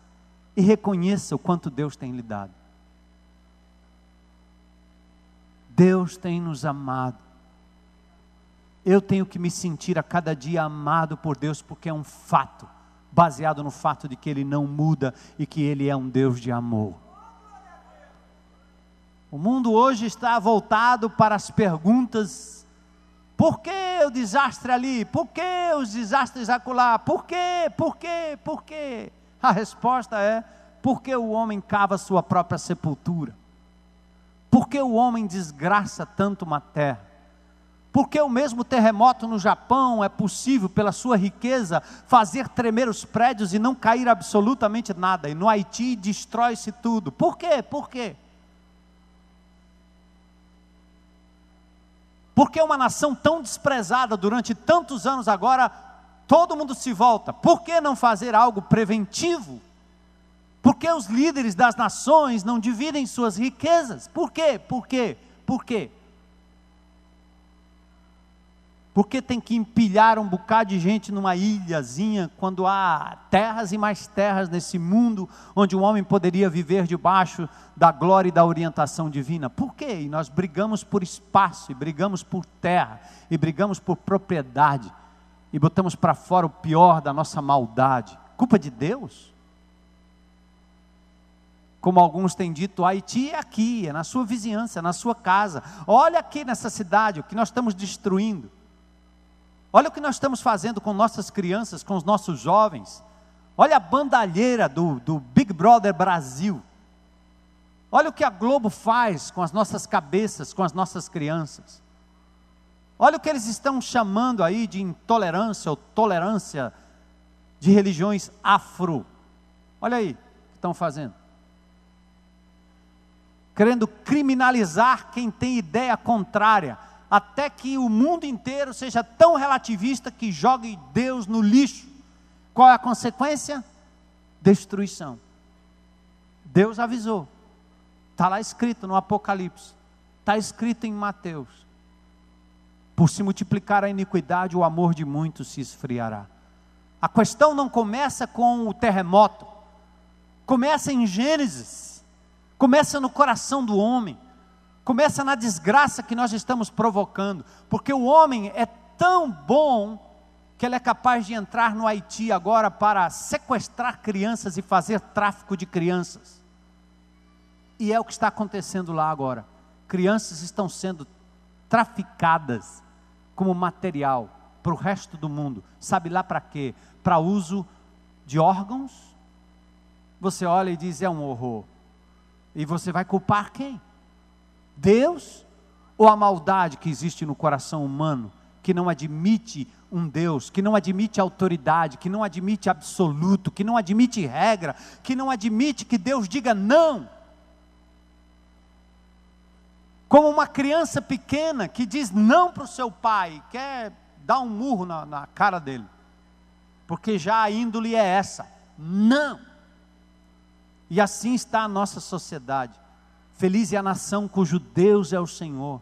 e reconheça o quanto Deus tem lhe dado. Deus tem nos amado. Eu tenho que me sentir a cada dia amado por Deus, porque é um fato, baseado no fato de que Ele não muda e que Ele é um Deus de amor. O mundo hoje está voltado para as perguntas, por que o desastre ali? Por que os desastres acolá? Por quê? Por quê? Por quê? A resposta é, porque o homem cava sua própria sepultura? Por que o homem desgraça tanto uma terra? Porque o mesmo terremoto no Japão é possível, pela sua riqueza, fazer tremer os prédios e não cair absolutamente nada. E no Haiti destrói-se tudo. Por quê? Por quê? Porque uma nação tão desprezada durante tantos anos agora, todo mundo se volta. Por que não fazer algo preventivo? Por que os líderes das nações não dividem suas riquezas? Por quê? Por quê? Por quê? Porque tem que empilhar um bocado de gente numa ilhazinha, quando há terras e mais terras nesse mundo, onde o homem poderia viver debaixo da glória e da orientação divina? Por quê? E nós brigamos por espaço, e brigamos por terra, e brigamos por propriedade, e botamos para fora o pior da nossa maldade. Culpa de Deus? Como alguns têm dito, o Haiti é aqui, é na sua vizinhança, é na sua casa. Olha aqui nessa cidade o que nós estamos destruindo. Olha o que nós estamos fazendo com nossas crianças, com os nossos jovens. Olha a bandalheira do Big Brother Brasil. Olha o que a Globo faz com as nossas cabeças, com as nossas crianças. Olha o que eles estão chamando aí de intolerância ou tolerância de religiões afro. Olha aí o que estão fazendo. Querendo criminalizar quem tem ideia contrária, até que o mundo inteiro seja tão relativista que jogue Deus no lixo. Qual é a consequência? Destruição. Deus avisou. Está lá escrito no Apocalipse. Está escrito em Mateus. Por se multiplicar a iniquidade, o amor de muitos se esfriará. A questão não começa com o terremoto. Começa em Gênesis. Começa no coração do homem. Começa na desgraça que nós estamos provocando. Porque o homem é tão bom que ele é capaz de entrar no Haiti agora para sequestrar crianças e fazer tráfico de crianças. E é o que está acontecendo lá agora. Crianças estão sendo traficadas como material para o resto do mundo. Sabe lá para quê? Para uso de órgãos? Você olha e diz, é um horror. E você vai culpar quem? Deus? Ou a maldade que existe no coração humano, que não admite um Deus, que não admite autoridade, que não admite absoluto, que não admite regra, que não admite que Deus diga não? Como uma criança pequena que diz não para o seu pai, quer dar um murro na cara dele, porque já a índole é essa, não. E assim está a nossa sociedade. Feliz é a nação cujo Deus é o Senhor.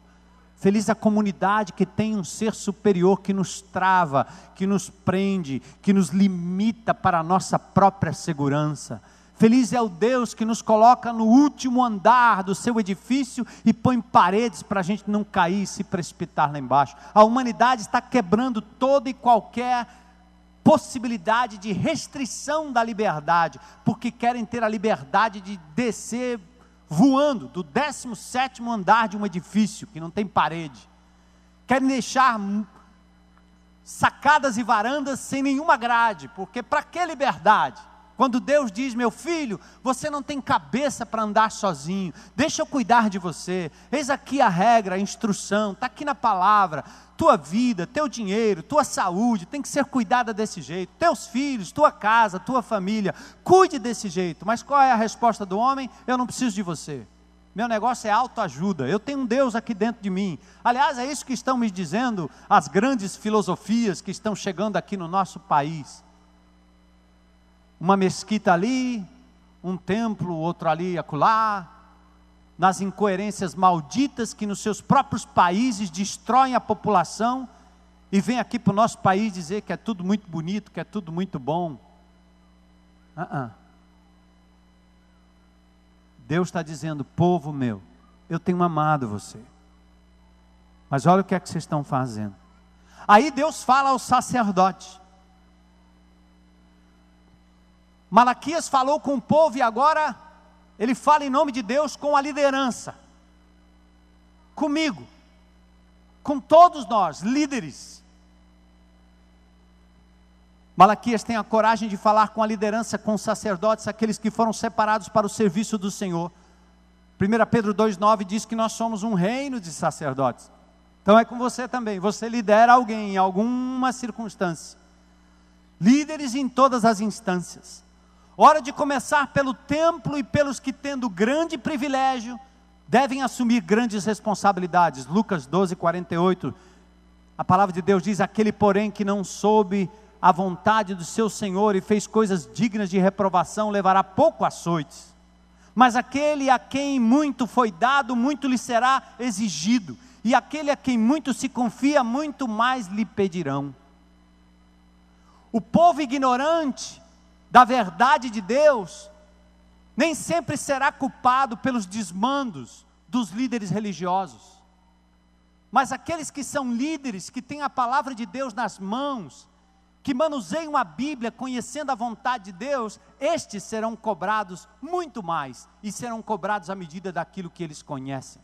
Feliz a comunidade que tem um ser superior que nos trava, que nos prende, que nos limita para a nossa própria segurança. Feliz é o Deus que nos coloca no último andar do seu edifício e põe paredes para a gente não cair e se precipitar lá embaixo. A humanidade está quebrando toda e qualquer possibilidade de restrição da liberdade, porque querem ter a liberdade de descer voando do 17º andar de um edifício que não tem parede. Querem deixar sacadas e varandas sem nenhuma grade, porque para que liberdade? Quando Deus diz, meu filho, você não tem cabeça para andar sozinho, deixa eu cuidar de você, eis aqui a regra, a instrução, está aqui na palavra, tua vida, teu dinheiro, tua saúde, tem que ser cuidada desse jeito, teus filhos, tua casa, tua família, cuide desse jeito. Mas qual é a resposta do homem? Eu não preciso de você, meu negócio é autoajuda, eu tenho um Deus aqui dentro de mim. Aliás, é isso que estão me dizendo as grandes filosofias que estão chegando aqui no nosso país. Uma mesquita ali, um templo, outro ali, acolá, nas incoerências malditas que nos seus próprios países destroem a população, e vem aqui para o nosso país dizer que é tudo muito bonito, que é tudo muito bom. Deus está dizendo, povo meu, eu tenho amado você, mas olha o que é que vocês estão fazendo. Aí Deus fala aos sacerdotes. Malaquias falou com o povo e agora ele fala em nome de Deus com a liderança. Comigo, com todos nós, líderes. Malaquias tem a coragem de falar com a liderança, com os sacerdotes, aqueles que foram separados para o serviço do Senhor. 1 Pedro 2,9 diz que nós somos um reino de sacerdotes. Então é com você também, você lidera alguém em alguma circunstância. Líderes em todas as instâncias. Hora de começar pelo templo e pelos que, tendo grande privilégio, devem assumir grandes responsabilidades. Lucas 12:48, a palavra de Deus diz, aquele porém que não soube a vontade do seu Senhor e fez coisas dignas de reprovação, levará pouco açoites. Mas aquele a quem muito foi dado, muito lhe será exigido. E aquele a quem muito se confia, muito mais lhe pedirão. O povo ignorante da verdade de Deus, nem sempre será culpado pelos desmandos dos líderes religiosos. Mas aqueles que são líderes, que têm a palavra de Deus nas mãos, que manuseiam a Bíblia conhecendo a vontade de Deus, estes serão cobrados muito mais, e serão cobrados à medida daquilo que eles conhecem.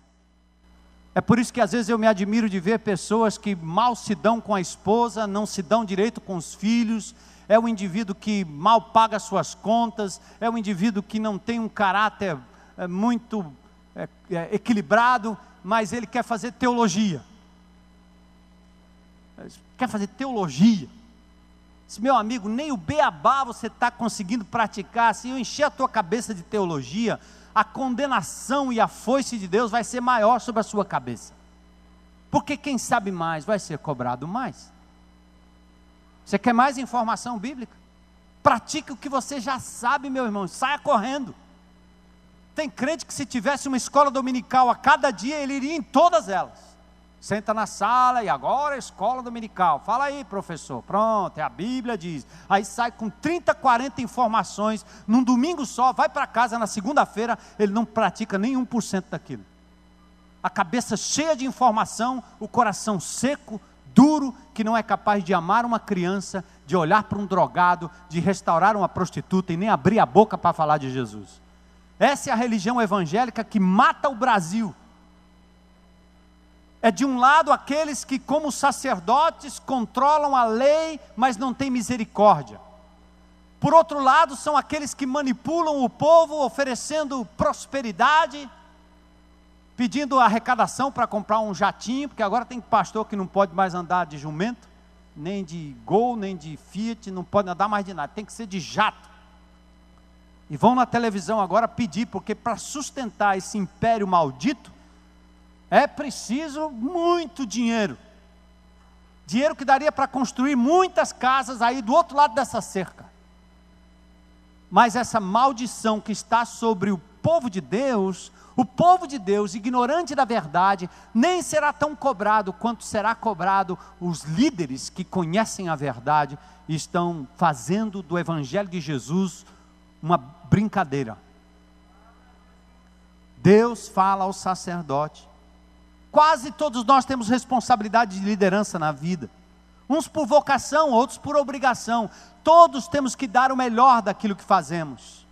É por isso que às vezes eu me admiro de ver pessoas que mal se dão com a esposa, não se dão direito com os filhos, é um indivíduo que mal paga suas contas, é um indivíduo que não tem um caráter muito equilibrado, mas ele quer fazer teologia. Quer fazer teologia. Se, meu amigo, nem o beabá você está conseguindo praticar, se eu encher a tua cabeça de teologia, a condenação e a foice de Deus vai ser maior sobre a sua cabeça. Porque quem sabe mais vai ser cobrado mais. Você quer mais informação bíblica? Pratique o que você já sabe, meu irmão, saia correndo. Tem crente que se tivesse uma escola dominical a cada dia, ele iria em todas elas. Senta na sala e agora é escola dominical. Fala aí, professor. Pronto, a Bíblia diz. Aí sai com 30, 40 informações num domingo só, vai para casa na segunda-feira, ele não pratica nem 1% daquilo. A cabeça cheia de informação, o coração seco, duro, que não é capaz de amar uma criança, de olhar para um drogado, de restaurar uma prostituta e nem abrir a boca para falar de Jesus. Essa é a religião evangélica que mata o Brasil. É de um lado aqueles que, como sacerdotes, controlam a lei, mas não têm misericórdia. Por outro lado, são aqueles que manipulam o povo, oferecendo prosperidade, pedindo arrecadação para comprar um jatinho, porque agora tem pastor que não pode mais andar de jumento, nem de Gol, nem de Fiat, não pode andar mais de nada, tem que ser de jato. E vão na televisão agora pedir, porque para sustentar esse império maldito, é preciso muito dinheiro. Dinheiro que daria para construir muitas casas aí do outro lado dessa cerca. Mas essa maldição que está sobre o povo de Deus, ignorante da verdade, nem será tão cobrado quanto será cobrado os líderes que conhecem a verdade e estão fazendo do Evangelho de Jesus uma brincadeira. Deus fala ao sacerdote. Quase todos nós temos responsabilidade de liderança na vida. Uns por vocação, outros por obrigação. Todos temos que dar o melhor daquilo que fazemos.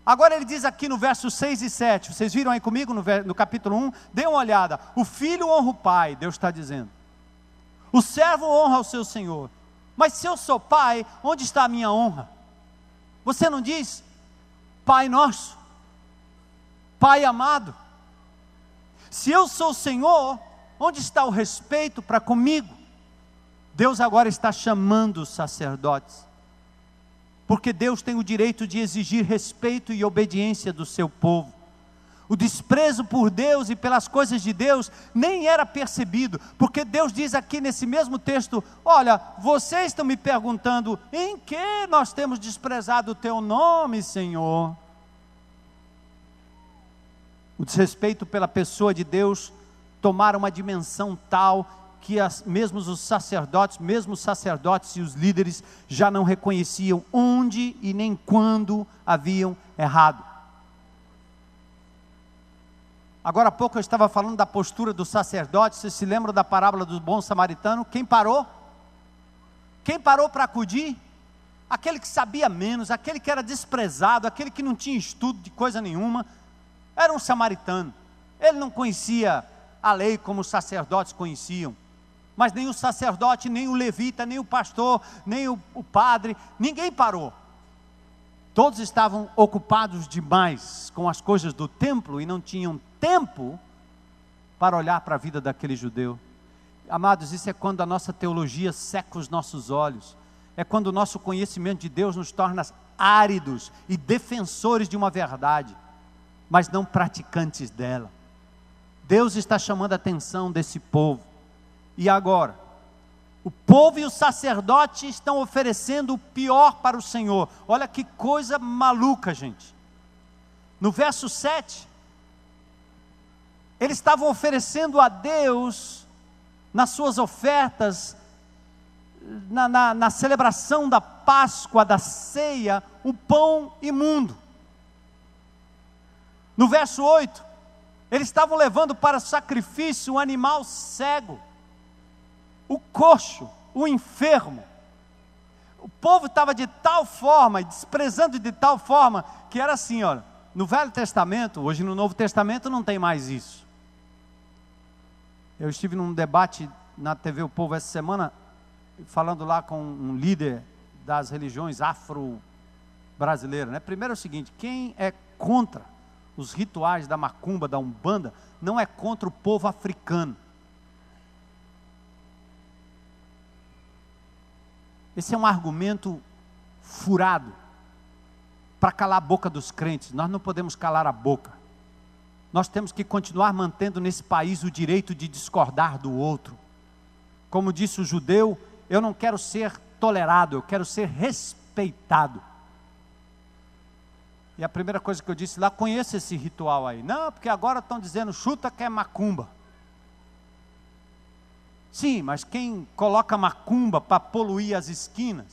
Agora ele diz aqui no verso 6 e 7, vocês viram aí comigo no capítulo 1? Dê uma olhada. O filho honra o pai, Deus está dizendo. O servo honra o seu senhor. Mas se eu sou pai, onde está a minha honra? Você não diz, Pai nosso, Pai amado? Se eu sou o Senhor, onde está o respeito para comigo? Deus agora está chamando os sacerdotes, porque Deus tem o direito de exigir respeito e obediência do seu povo. O desprezo por Deus e pelas coisas de Deus nem era percebido, porque Deus diz aqui nesse mesmo texto, olha, vocês estão me perguntando, em que nós temos desprezado o teu nome, Senhor? O desrespeito pela pessoa de Deus tomara uma dimensão tal que mesmo os sacerdotes e os líderes já não reconheciam onde e nem quando haviam errado. Agora há pouco eu estava falando da postura do sacerdote, vocês se lembram da parábola do bom samaritano? Quem parou? Quem parou para acudir? Aquele que sabia menos, aquele que era desprezado, aquele que não tinha estudo de coisa nenhuma, era um samaritano. Ele não conhecia a lei como os sacerdotes conheciam, mas nem o sacerdote, nem o levita, nem o pastor, nem o padre, ninguém parou. Todos estavam ocupados demais com as coisas do templo e não tinham tempo para olhar para a vida daquele judeu. Amados, isso é quando a nossa teologia seca os nossos olhos, é quando o nosso conhecimento de Deus nos torna áridos e defensores de uma verdade, mas não praticantes dela. Deus está chamando a atenção desse povo. E agora, o povo e o sacerdote estão oferecendo o pior para o Senhor. Olha que coisa maluca, gente. No verso 7, eles estavam oferecendo a Deus, nas suas ofertas, na celebração da Páscoa, da ceia, o pão imundo. No verso 8, eles estavam levando para sacrifício um animal cego, o coxo, o enfermo. O povo estava de tal forma, e desprezando de tal forma, que era assim, olha, no Velho Testamento, hoje no Novo Testamento não tem mais isso. Eu estive num debate na TV O Povo essa semana, falando lá com um líder das religiões afro-brasileiras, né? Primeiro é o seguinte, quem é contra os rituais da macumba, da umbanda, não é contra o povo africano. Esse é um argumento furado para calar a boca dos crentes. Nós não podemos calar a boca. Nós temos que continuar mantendo nesse país o direito de discordar do outro. Como disse o judeu, eu não quero ser tolerado, eu quero ser respeitado. E a primeira coisa que eu disse lá, conheça esse ritual aí. Não, porque agora estão dizendo, chuta que é macumba. Sim, mas quem coloca macumba para poluir as esquinas,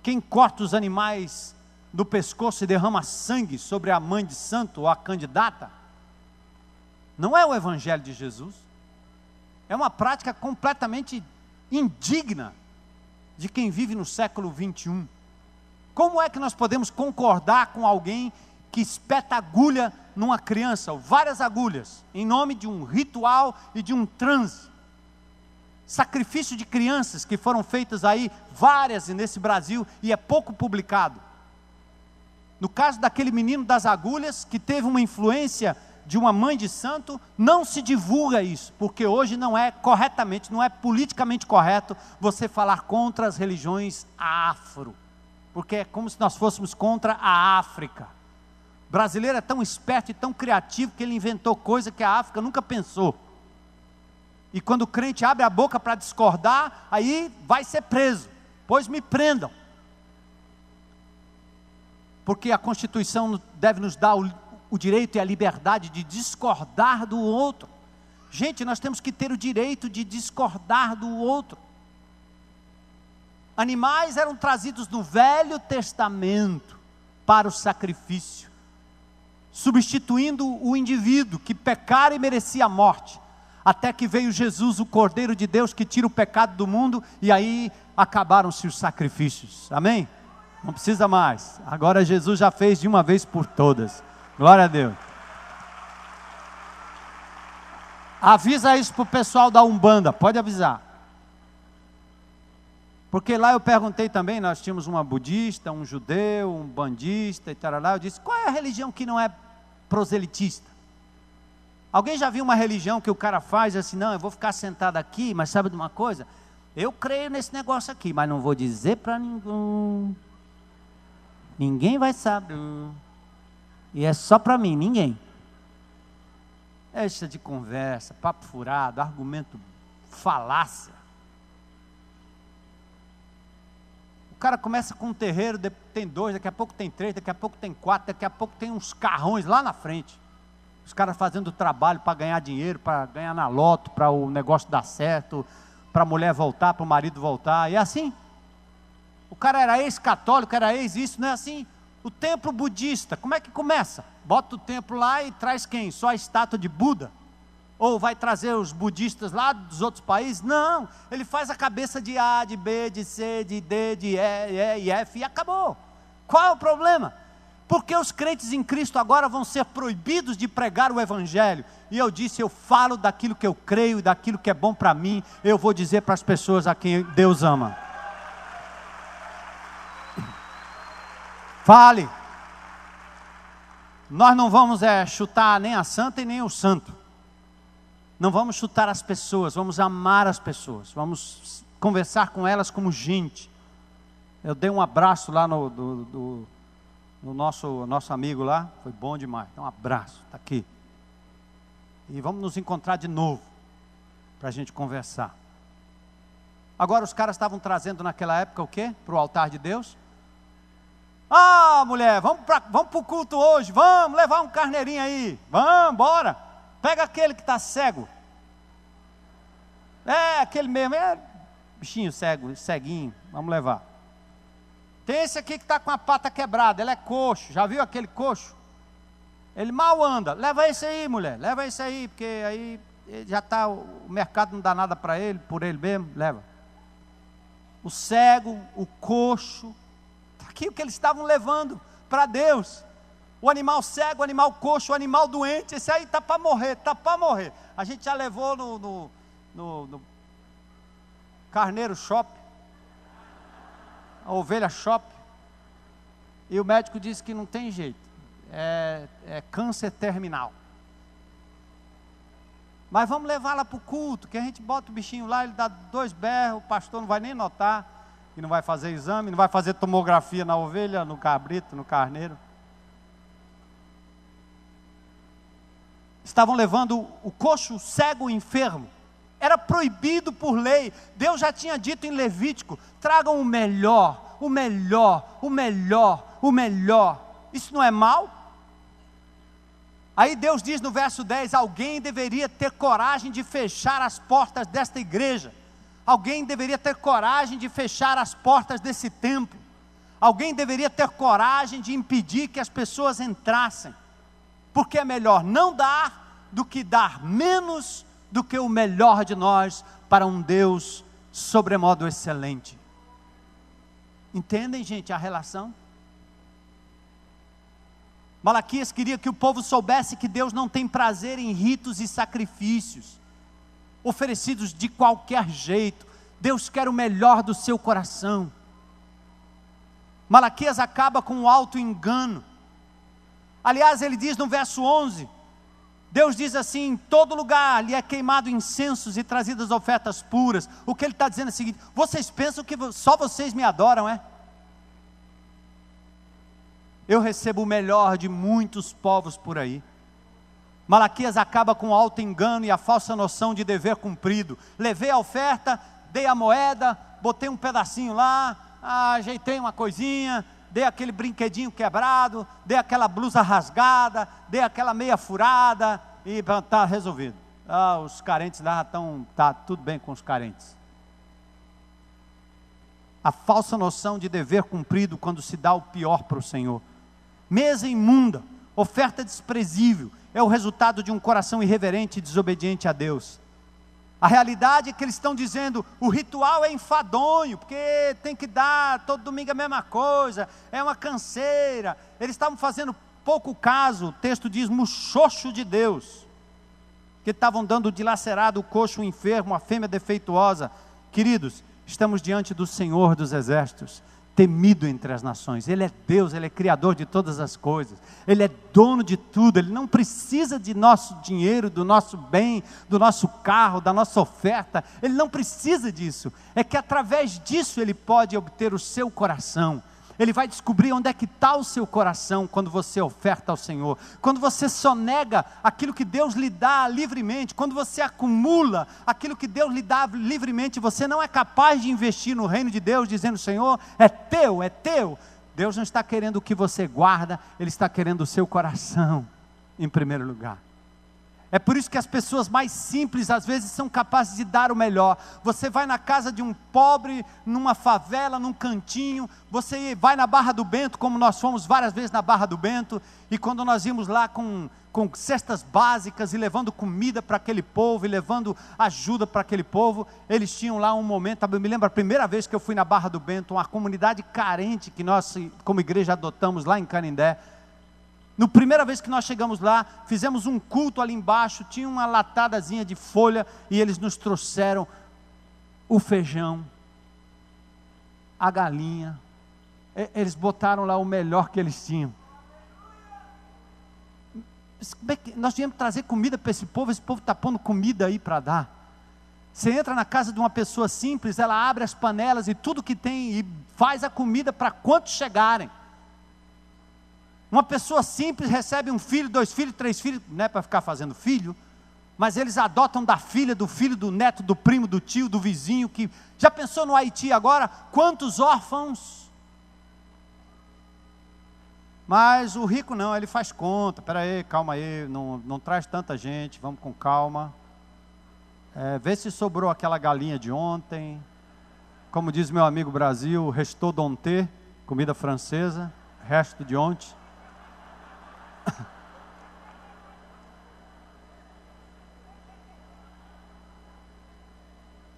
quem corta os animais do pescoço e derrama sangue sobre a mãe de santo ou a candidata, não é o Evangelho de Jesus. É uma prática completamente indigna de quem vive no século 21. Como é que nós podemos concordar com alguém que espeta agulha numa criança, ou várias agulhas, em nome de um ritual e de um transe? Sacrifício de crianças que foram feitas aí, várias nesse Brasil, e é pouco publicado. No caso daquele menino das agulhas, que teve uma influência de uma mãe de santo, não se divulga isso, porque hoje não é corretamente, não é politicamente correto você falar contra as religiões afro, porque é como se nós fôssemos contra a África. O brasileiro é tão esperto e tão criativo que ele inventou coisa que a África nunca pensou. E quando o crente abre a boca para discordar, aí vai ser preso, pois me prendam. Porque a Constituição deve nos dar o direito e a liberdade de discordar do outro. Gente, nós temos que ter o direito de discordar do outro. Animais eram trazidos no Velho Testamento para o sacrifício, substituindo o indivíduo que pecara e merecia a morte. Até que veio Jesus, o Cordeiro de Deus, que tira o pecado do mundo, e aí acabaram-se os sacrifícios, amém? Não precisa mais, agora Jesus já fez de uma vez por todas, glória a Deus. Avisa isso para o pessoal da Umbanda, pode avisar. Porque lá eu perguntei também, nós tínhamos uma budista, um judeu, um bandista e tal, eu disse, qual é a religião que não é proselitista? Alguém já viu uma religião que o cara faz assim, não, eu vou ficar sentado aqui, mas sabe de uma coisa? Eu creio nesse negócio aqui, mas não vou dizer para ninguém. Ninguém vai saber. E é só para mim, ninguém. Deixa de conversa, papo furado, argumento falácia. O cara começa com um terreiro, tem 2, daqui a pouco tem 3, daqui a pouco tem 4, daqui a pouco tem uns carrões lá na frente. Os caras fazendo trabalho para ganhar dinheiro, para ganhar na loto, para o negócio dar certo, para a mulher voltar, para o marido voltar, e é assim. O cara era ex-católico, era ex-isso, não é assim? O templo budista, como é que começa? Bota o templo lá e traz quem? Só a estátua de Buda? Ou vai trazer os budistas lá dos outros países? Não, ele faz a cabeça de A, de B, de C, de D, de E e F e acabou. Qual é o problema? Porque os crentes em Cristo agora vão ser proibidos de pregar o Evangelho. E eu disse, eu falo daquilo que eu creio e daquilo que é bom para mim, eu vou dizer para as pessoas a quem Deus ama. Fale. Nós não vamos chutar nem a santa e nem o santo. Não vamos chutar as pessoas, vamos amar as pessoas, vamos conversar com elas como gente. Eu dei um abraço lá no nosso amigo lá, foi bom demais, então um abraço, está aqui. E vamos nos encontrar de novo, para a gente conversar. Agora os caras estavam trazendo naquela época o quê? Para o altar de Deus. Ah, mulher, vamos para o culto hoje, vamos levar um carneirinho aí, vamos, bora. Pega aquele que está cego. É, aquele mesmo, bichinho cego, ceguinho, vamos levar. Tem esse aqui que está com a pata quebrada, ele é coxo, já viu aquele coxo? Ele mal anda, leva esse aí, mulher, leva esse aí, porque aí já está, o mercado não dá nada para ele, por ele mesmo, leva. o cego, o coxo. Está aqui o que eles estavam levando para Deus. O animal cego, o animal coxo, o animal doente, esse aí está para morrer, está para morrer. A gente já levou no Carneiro Shop, a Ovelha Shop, e o médico disse que não tem jeito, é câncer terminal. Mas vamos levar lá para o culto, que a gente bota o bichinho lá, ele dá 2 berros, o pastor não vai nem notar, e não vai fazer exame, não vai fazer tomografia na ovelha, no cabrito, no carneiro. Estavam levando o coxo, o cego, o enfermo. Era proibido por lei. Deus já tinha dito em Levítico: tragam o melhor, o melhor, o melhor, o melhor. Isso não é mal? Aí Deus diz no verso 10, alguém deveria ter coragem de fechar as portas desta igreja. Alguém deveria ter coragem de fechar as portas desse templo. Alguém deveria ter coragem de impedir que as pessoas entrassem. Porque é melhor não dar do que dar menos do que o melhor de nós para um Deus sobremodo excelente. Entendem, gente, a relação? Malaquias queria que o povo soubesse que Deus não tem prazer em ritos e sacrifícios oferecidos de qualquer jeito. Deus quer o melhor do seu coração. Malaquias acaba com o auto-engano. Aliás, ele diz no verso 11, Deus diz assim: em todo lugar lhe é queimado incensos e trazidas ofertas puras. O que ele está dizendo é o seguinte: vocês pensam que só vocês me adoram, é? Eu recebo o melhor de muitos povos por aí. Malaquias acaba com o auto-engano e a falsa noção de dever cumprido. Levei a oferta, dei a moeda, botei um pedacinho lá, ajeitei uma coisinha, dei aquele brinquedinho quebrado, dei aquela blusa rasgada, dei aquela meia furada e está resolvido. Os carentes lá está tudo bem com os carentes. A falsa noção de dever cumprido quando se dá o pior para o Senhor. Mesa imunda, oferta desprezível, é o resultado de um coração irreverente e desobediente a Deus. A realidade é que eles estão dizendo, o ritual é enfadonho, porque tem que dar todo domingo a mesma coisa, é uma canseira. Eles estavam fazendo pouco caso, o texto diz, muxoxo de Deus, que estavam dando dilacerado o coxo, o enfermo, a fêmea defeituosa. Queridos, estamos diante do Senhor dos exércitos, temido entre as nações. Ele é Deus, Ele é Criador de todas as coisas, Ele é dono de tudo. Ele não precisa de nosso dinheiro, do nosso bem, do nosso carro, da nossa oferta. Ele não precisa disso. É que através disso Ele pode obter o seu coração. Ele vai descobrir onde é que está o seu coração quando você oferta ao Senhor. Quando você sonega aquilo que Deus lhe dá livremente, quando você acumula aquilo que Deus lhe dá livremente, você não é capaz de investir no reino de Deus, dizendo: Senhor, é teu, é teu. Deus não está querendo o que você guarda, Ele está querendo o seu coração, em primeiro lugar. É por isso que as pessoas mais simples, às vezes, são capazes de dar o melhor. Você vai na casa de um pobre, numa favela, num cantinho, você vai na Barra do Bento, como nós fomos várias vezes na Barra do Bento, e quando nós íamos lá com cestas básicas, e levando comida para aquele povo, e levando ajuda para aquele povo, eles tinham lá um momento, eu me lembro a primeira vez que eu fui na Barra do Bento, uma comunidade carente, que nós, como igreja, adotamos lá em Canindé. Na primeira vez que nós chegamos lá, fizemos um culto ali embaixo, tinha uma latadazinha de folha, e eles nos trouxeram o feijão, a galinha, eles botaram lá o melhor que eles tinham. Nós viemos trazer comida para esse povo está pondo comida aí para dar. Você entra na casa de uma pessoa simples, ela abre as panelas e tudo que tem, e faz a comida para quantos chegarem. Uma pessoa simples recebe um filho, 2 filhos, 3 filhos, não é para ficar fazendo filho, mas eles adotam da filha, do filho, do neto, do primo, do tio, do vizinho, que já pensou no Haiti agora? Quantos órfãos? Mas o rico não, ele faz conta, espera aí, calma aí, não traz tanta gente, vamos com calma. Vê se sobrou aquela galinha de ontem, como diz meu amigo Brasil, restou d'ontem, comida francesa, resto de ontem.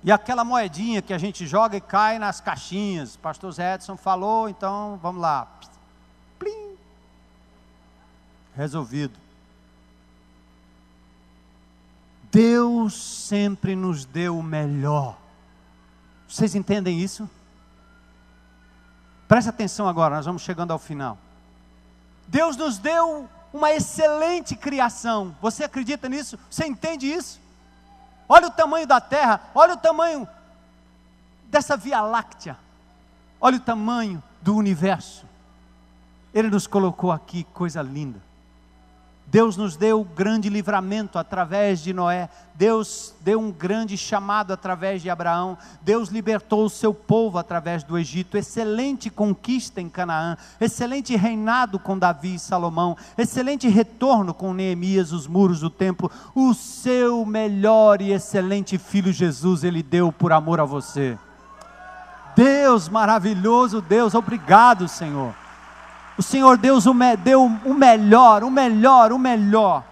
E aquela moedinha que a gente joga e cai nas caixinhas. Pastor Zé Edson falou, então vamos lá. Plim. Resolvido. Deus sempre nos deu o melhor. Vocês entendem isso? Presta atenção agora, nós vamos chegando ao final. Deus nos deu uma excelente criação. Você acredita nisso? Você entende isso? Olha o tamanho da terra, olha o tamanho dessa Via Láctea. Olha o tamanho do universo. Ele nos colocou aqui, coisa linda. Deus nos deu grande livramento através de Noé. Deus deu um grande chamado através de Abraão. Deus libertou o seu povo através do Egito. Excelente conquista em Canaã. Excelente reinado com Davi e Salomão. Excelente retorno com Neemias, os muros do templo. O seu melhor e excelente filho Jesus, Ele deu por amor a você. Deus maravilhoso, Deus, obrigado, Senhor. O Senhor Deus deu o melhor, o melhor, o melhor.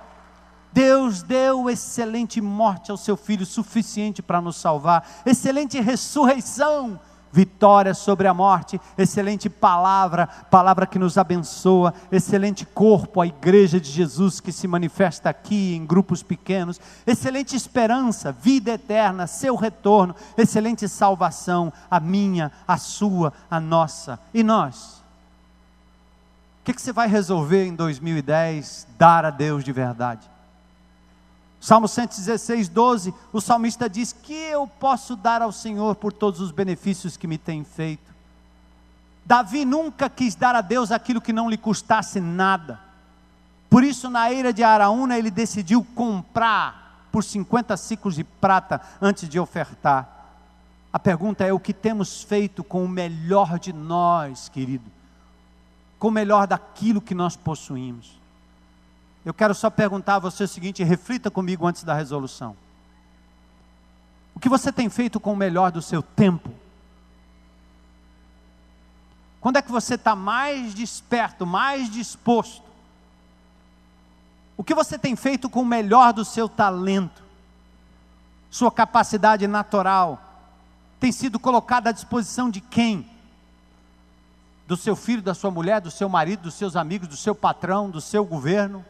Deus deu excelente morte ao seu Filho, suficiente para nos salvar. Excelente ressurreição, vitória sobre a morte. Excelente palavra, palavra que nos abençoa. Excelente corpo, a igreja de Jesus que se manifesta aqui em grupos pequenos. Excelente esperança, vida eterna, seu retorno. Excelente salvação, a minha, a sua, a nossa. E nós? O que você vai resolver em 2010? Dar a Deus de verdade. Salmo 116, 12, o salmista diz: que eu posso dar ao Senhor por todos os benefícios que me tem feito? Davi nunca quis dar a Deus aquilo que não lhe custasse nada. Por isso, na eira de Araúna, ele decidiu comprar por 50 ciclos de prata antes de ofertar. A pergunta é: o que temos feito com o melhor de nós, querido? Com o melhor daquilo que nós possuímos? Eu quero só perguntar a você o seguinte, reflita comigo antes da resolução. O que você tem feito com o melhor do seu tempo? Quando é que você está mais desperto, mais disposto? O que você tem feito com o melhor do seu talento? Sua capacidade natural tem sido colocada à disposição de quem? Do seu filho, da sua mulher, do seu marido, dos seus amigos, do seu patrão, do seu governo?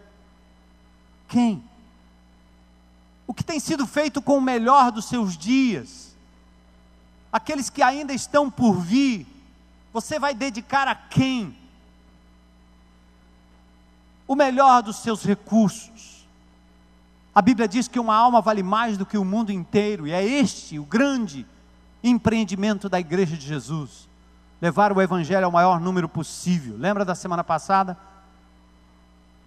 Quem? O que tem sido feito com o melhor dos seus dias? Aqueles que ainda estão por vir, você vai dedicar a quem? O melhor dos seus recursos. A Bíblia diz que uma alma vale mais do que o mundo inteiro, e é este o grande empreendimento da igreja de Jesus. Levar o evangelho ao maior número possível. Lembra da semana passada?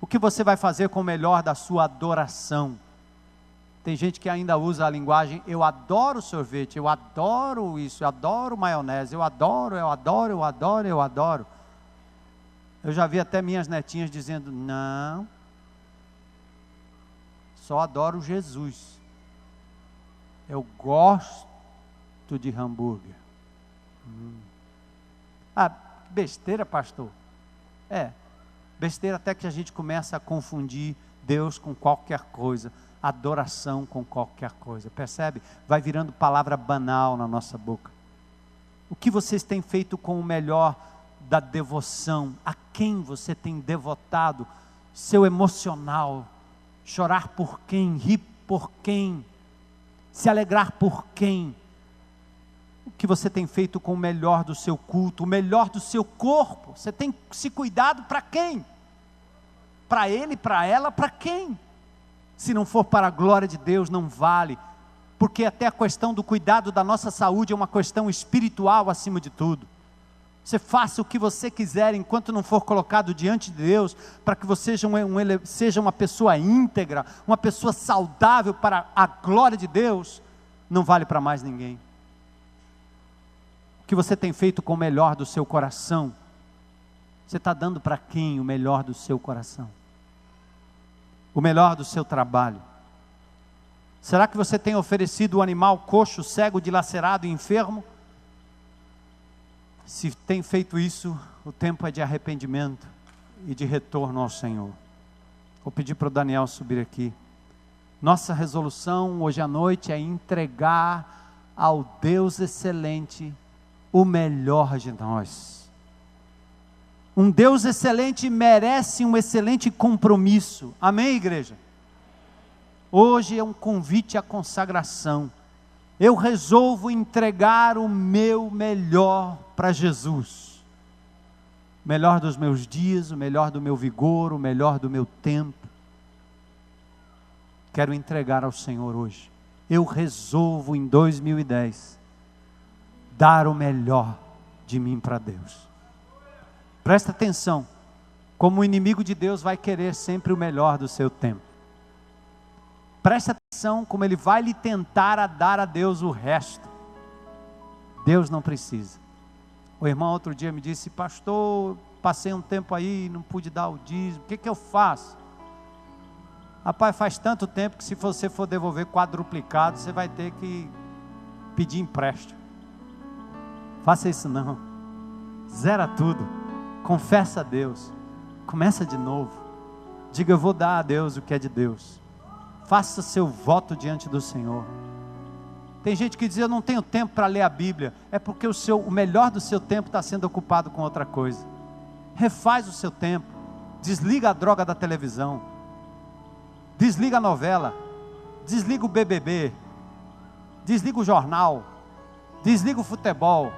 O que você vai fazer com o melhor da sua adoração? Tem gente que ainda usa a linguagem: eu adoro sorvete, eu adoro isso, eu adoro maionese, eu adoro. Eu já vi até minhas netinhas dizendo: não, só adoro Jesus. Eu gosto de hambúrguer. Ah, besteira, pastor. Besteira até que a gente começa a confundir Deus com qualquer coisa, adoração com qualquer coisa, percebe? Vai virando palavra banal na nossa boca. O que vocês têm feito com o melhor da devoção? A quem você tem devotado seu emocional? Chorar por quem? Rir por quem? Se alegrar por quem? O que você tem feito com o melhor do seu culto, o melhor do seu corpo? Você tem se cuidado para quem? Para ele, para ela, para quem? Se não for para a glória de Deus, não vale. Porque até a questão do cuidado da nossa saúde é uma questão espiritual acima de tudo. Você faça o que você quiser enquanto não for colocado diante de Deus, para que você seja uma pessoa íntegra, uma pessoa saudável para a glória de Deus, não vale para mais ninguém. O que você tem feito com o melhor do seu coração? Você está dando para quem o melhor do seu coração? O melhor do seu trabalho? Será que você tem oferecido o animal coxo, cego, dilacerado e enfermo? Se tem feito isso, o tempo é de arrependimento e de retorno ao Senhor. Vou pedir para o Daniel subir aqui. Nossa resolução hoje à noite é entregar ao Deus excelente o melhor de nós. Um Deus excelente merece um excelente compromisso. Amém, igreja? Hoje é um convite à consagração. Eu resolvo entregar o meu melhor para Jesus. O melhor dos meus dias, o melhor do meu vigor, o melhor do meu tempo. Quero entregar ao Senhor hoje. Eu resolvo em 2010 dar o melhor de mim para Deus. Presta atenção, como o inimigo de Deus vai querer sempre o melhor do seu tempo. Presta atenção como ele vai lhe tentar a dar a Deus o resto. Deus não precisa. O irmão outro dia me disse: pastor, passei um tempo aí, não pude dar o dízimo, o que eu faço? Rapaz, faz tanto tempo que se você for devolver quadruplicado, você vai ter que pedir empréstimo. Faça isso não. Zera tudo. Confessa a Deus. Começa de novo. Diga: eu vou dar a Deus o que é de Deus. Faça seu voto diante do Senhor. Tem gente que diz: eu não tenho tempo para ler a Bíblia. É porque o melhor do seu tempo está sendo ocupado com outra coisa. Refaz o seu tempo. Desliga a droga da televisão. Desliga a novela. Desliga o BBB. Desliga o jornal. Desliga o futebol.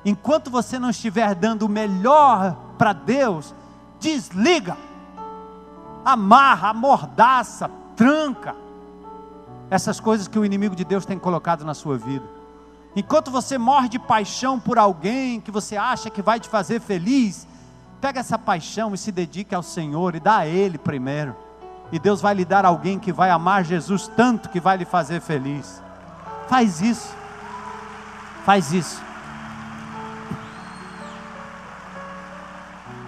Enquanto você não estiver dando o melhor para Deus, desliga. Amarra, amordaça, tranca essas coisas que o inimigo de Deus tem colocado na sua vida. Enquanto você morre de paixão por alguém que você acha que vai te fazer feliz, pega essa paixão e se dedique ao Senhor e dá a Ele primeiro. E Deus vai lhe dar alguém que vai amar Jesus tanto que vai lhe fazer feliz. Faz isso. Faz isso.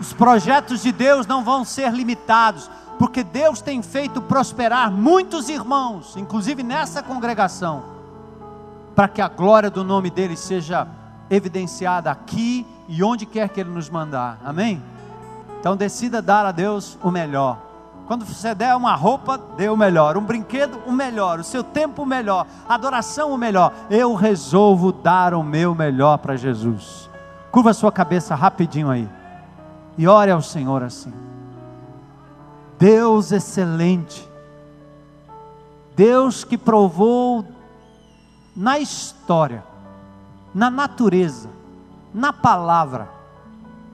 Os projetos de Deus não vão ser limitados, porque Deus tem feito prosperar muitos irmãos, inclusive nessa congregação, para que a glória do nome dele seja evidenciada aqui e onde quer que ele nos mandar. Amém? Então decida dar a Deus o melhor. Quando você der uma roupa, dê o melhor. Um brinquedo, o melhor. O seu tempo, o melhor. A adoração, o melhor. Eu resolvo dar o meu melhor para Jesus. Curva a sua cabeça rapidinho aí e ore ao Senhor assim: Deus excelente, Deus que provou na história, na natureza, na palavra,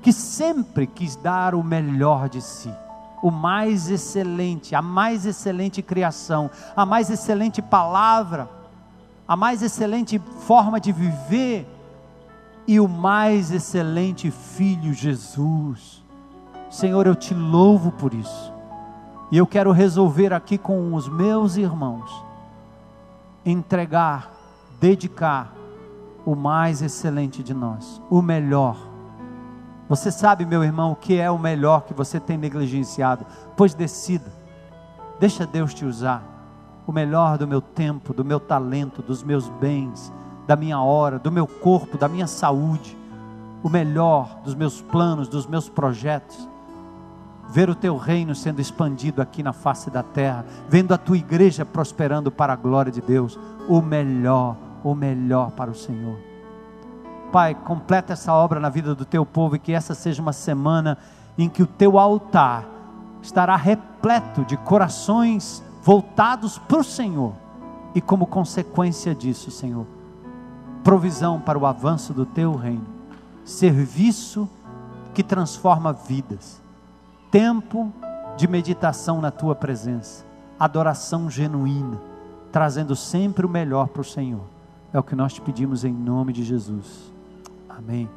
que sempre quis dar o melhor de si, o mais excelente, a mais excelente criação, a mais excelente palavra, a mais excelente forma de viver, e o mais excelente Filho Jesus. Senhor, eu te louvo por isso, e eu quero resolver aqui com os meus irmãos, entregar, dedicar o mais excelente de nós, o melhor. Você sabe, meu irmão, o que é o melhor que você tem negligenciado? Pois decida, deixa Deus te usar. O melhor do meu tempo, do meu talento, dos meus bens, da minha hora, do meu corpo, da minha saúde, o melhor dos meus planos, dos meus projetos. Ver o teu reino sendo expandido aqui na face da terra, vendo a tua igreja prosperando para a glória de Deus. O melhor para o Senhor. Pai, completa essa obra na vida do teu povo, e que essa seja uma semana em que o teu altar estará repleto de corações voltados para o Senhor, e como consequência disso, Senhor, provisão para o avanço do teu reino, serviço que transforma vidas, tempo de meditação na tua presença, adoração genuína, trazendo sempre o melhor para o Senhor. É o que nós te pedimos em nome de Jesus. Amém.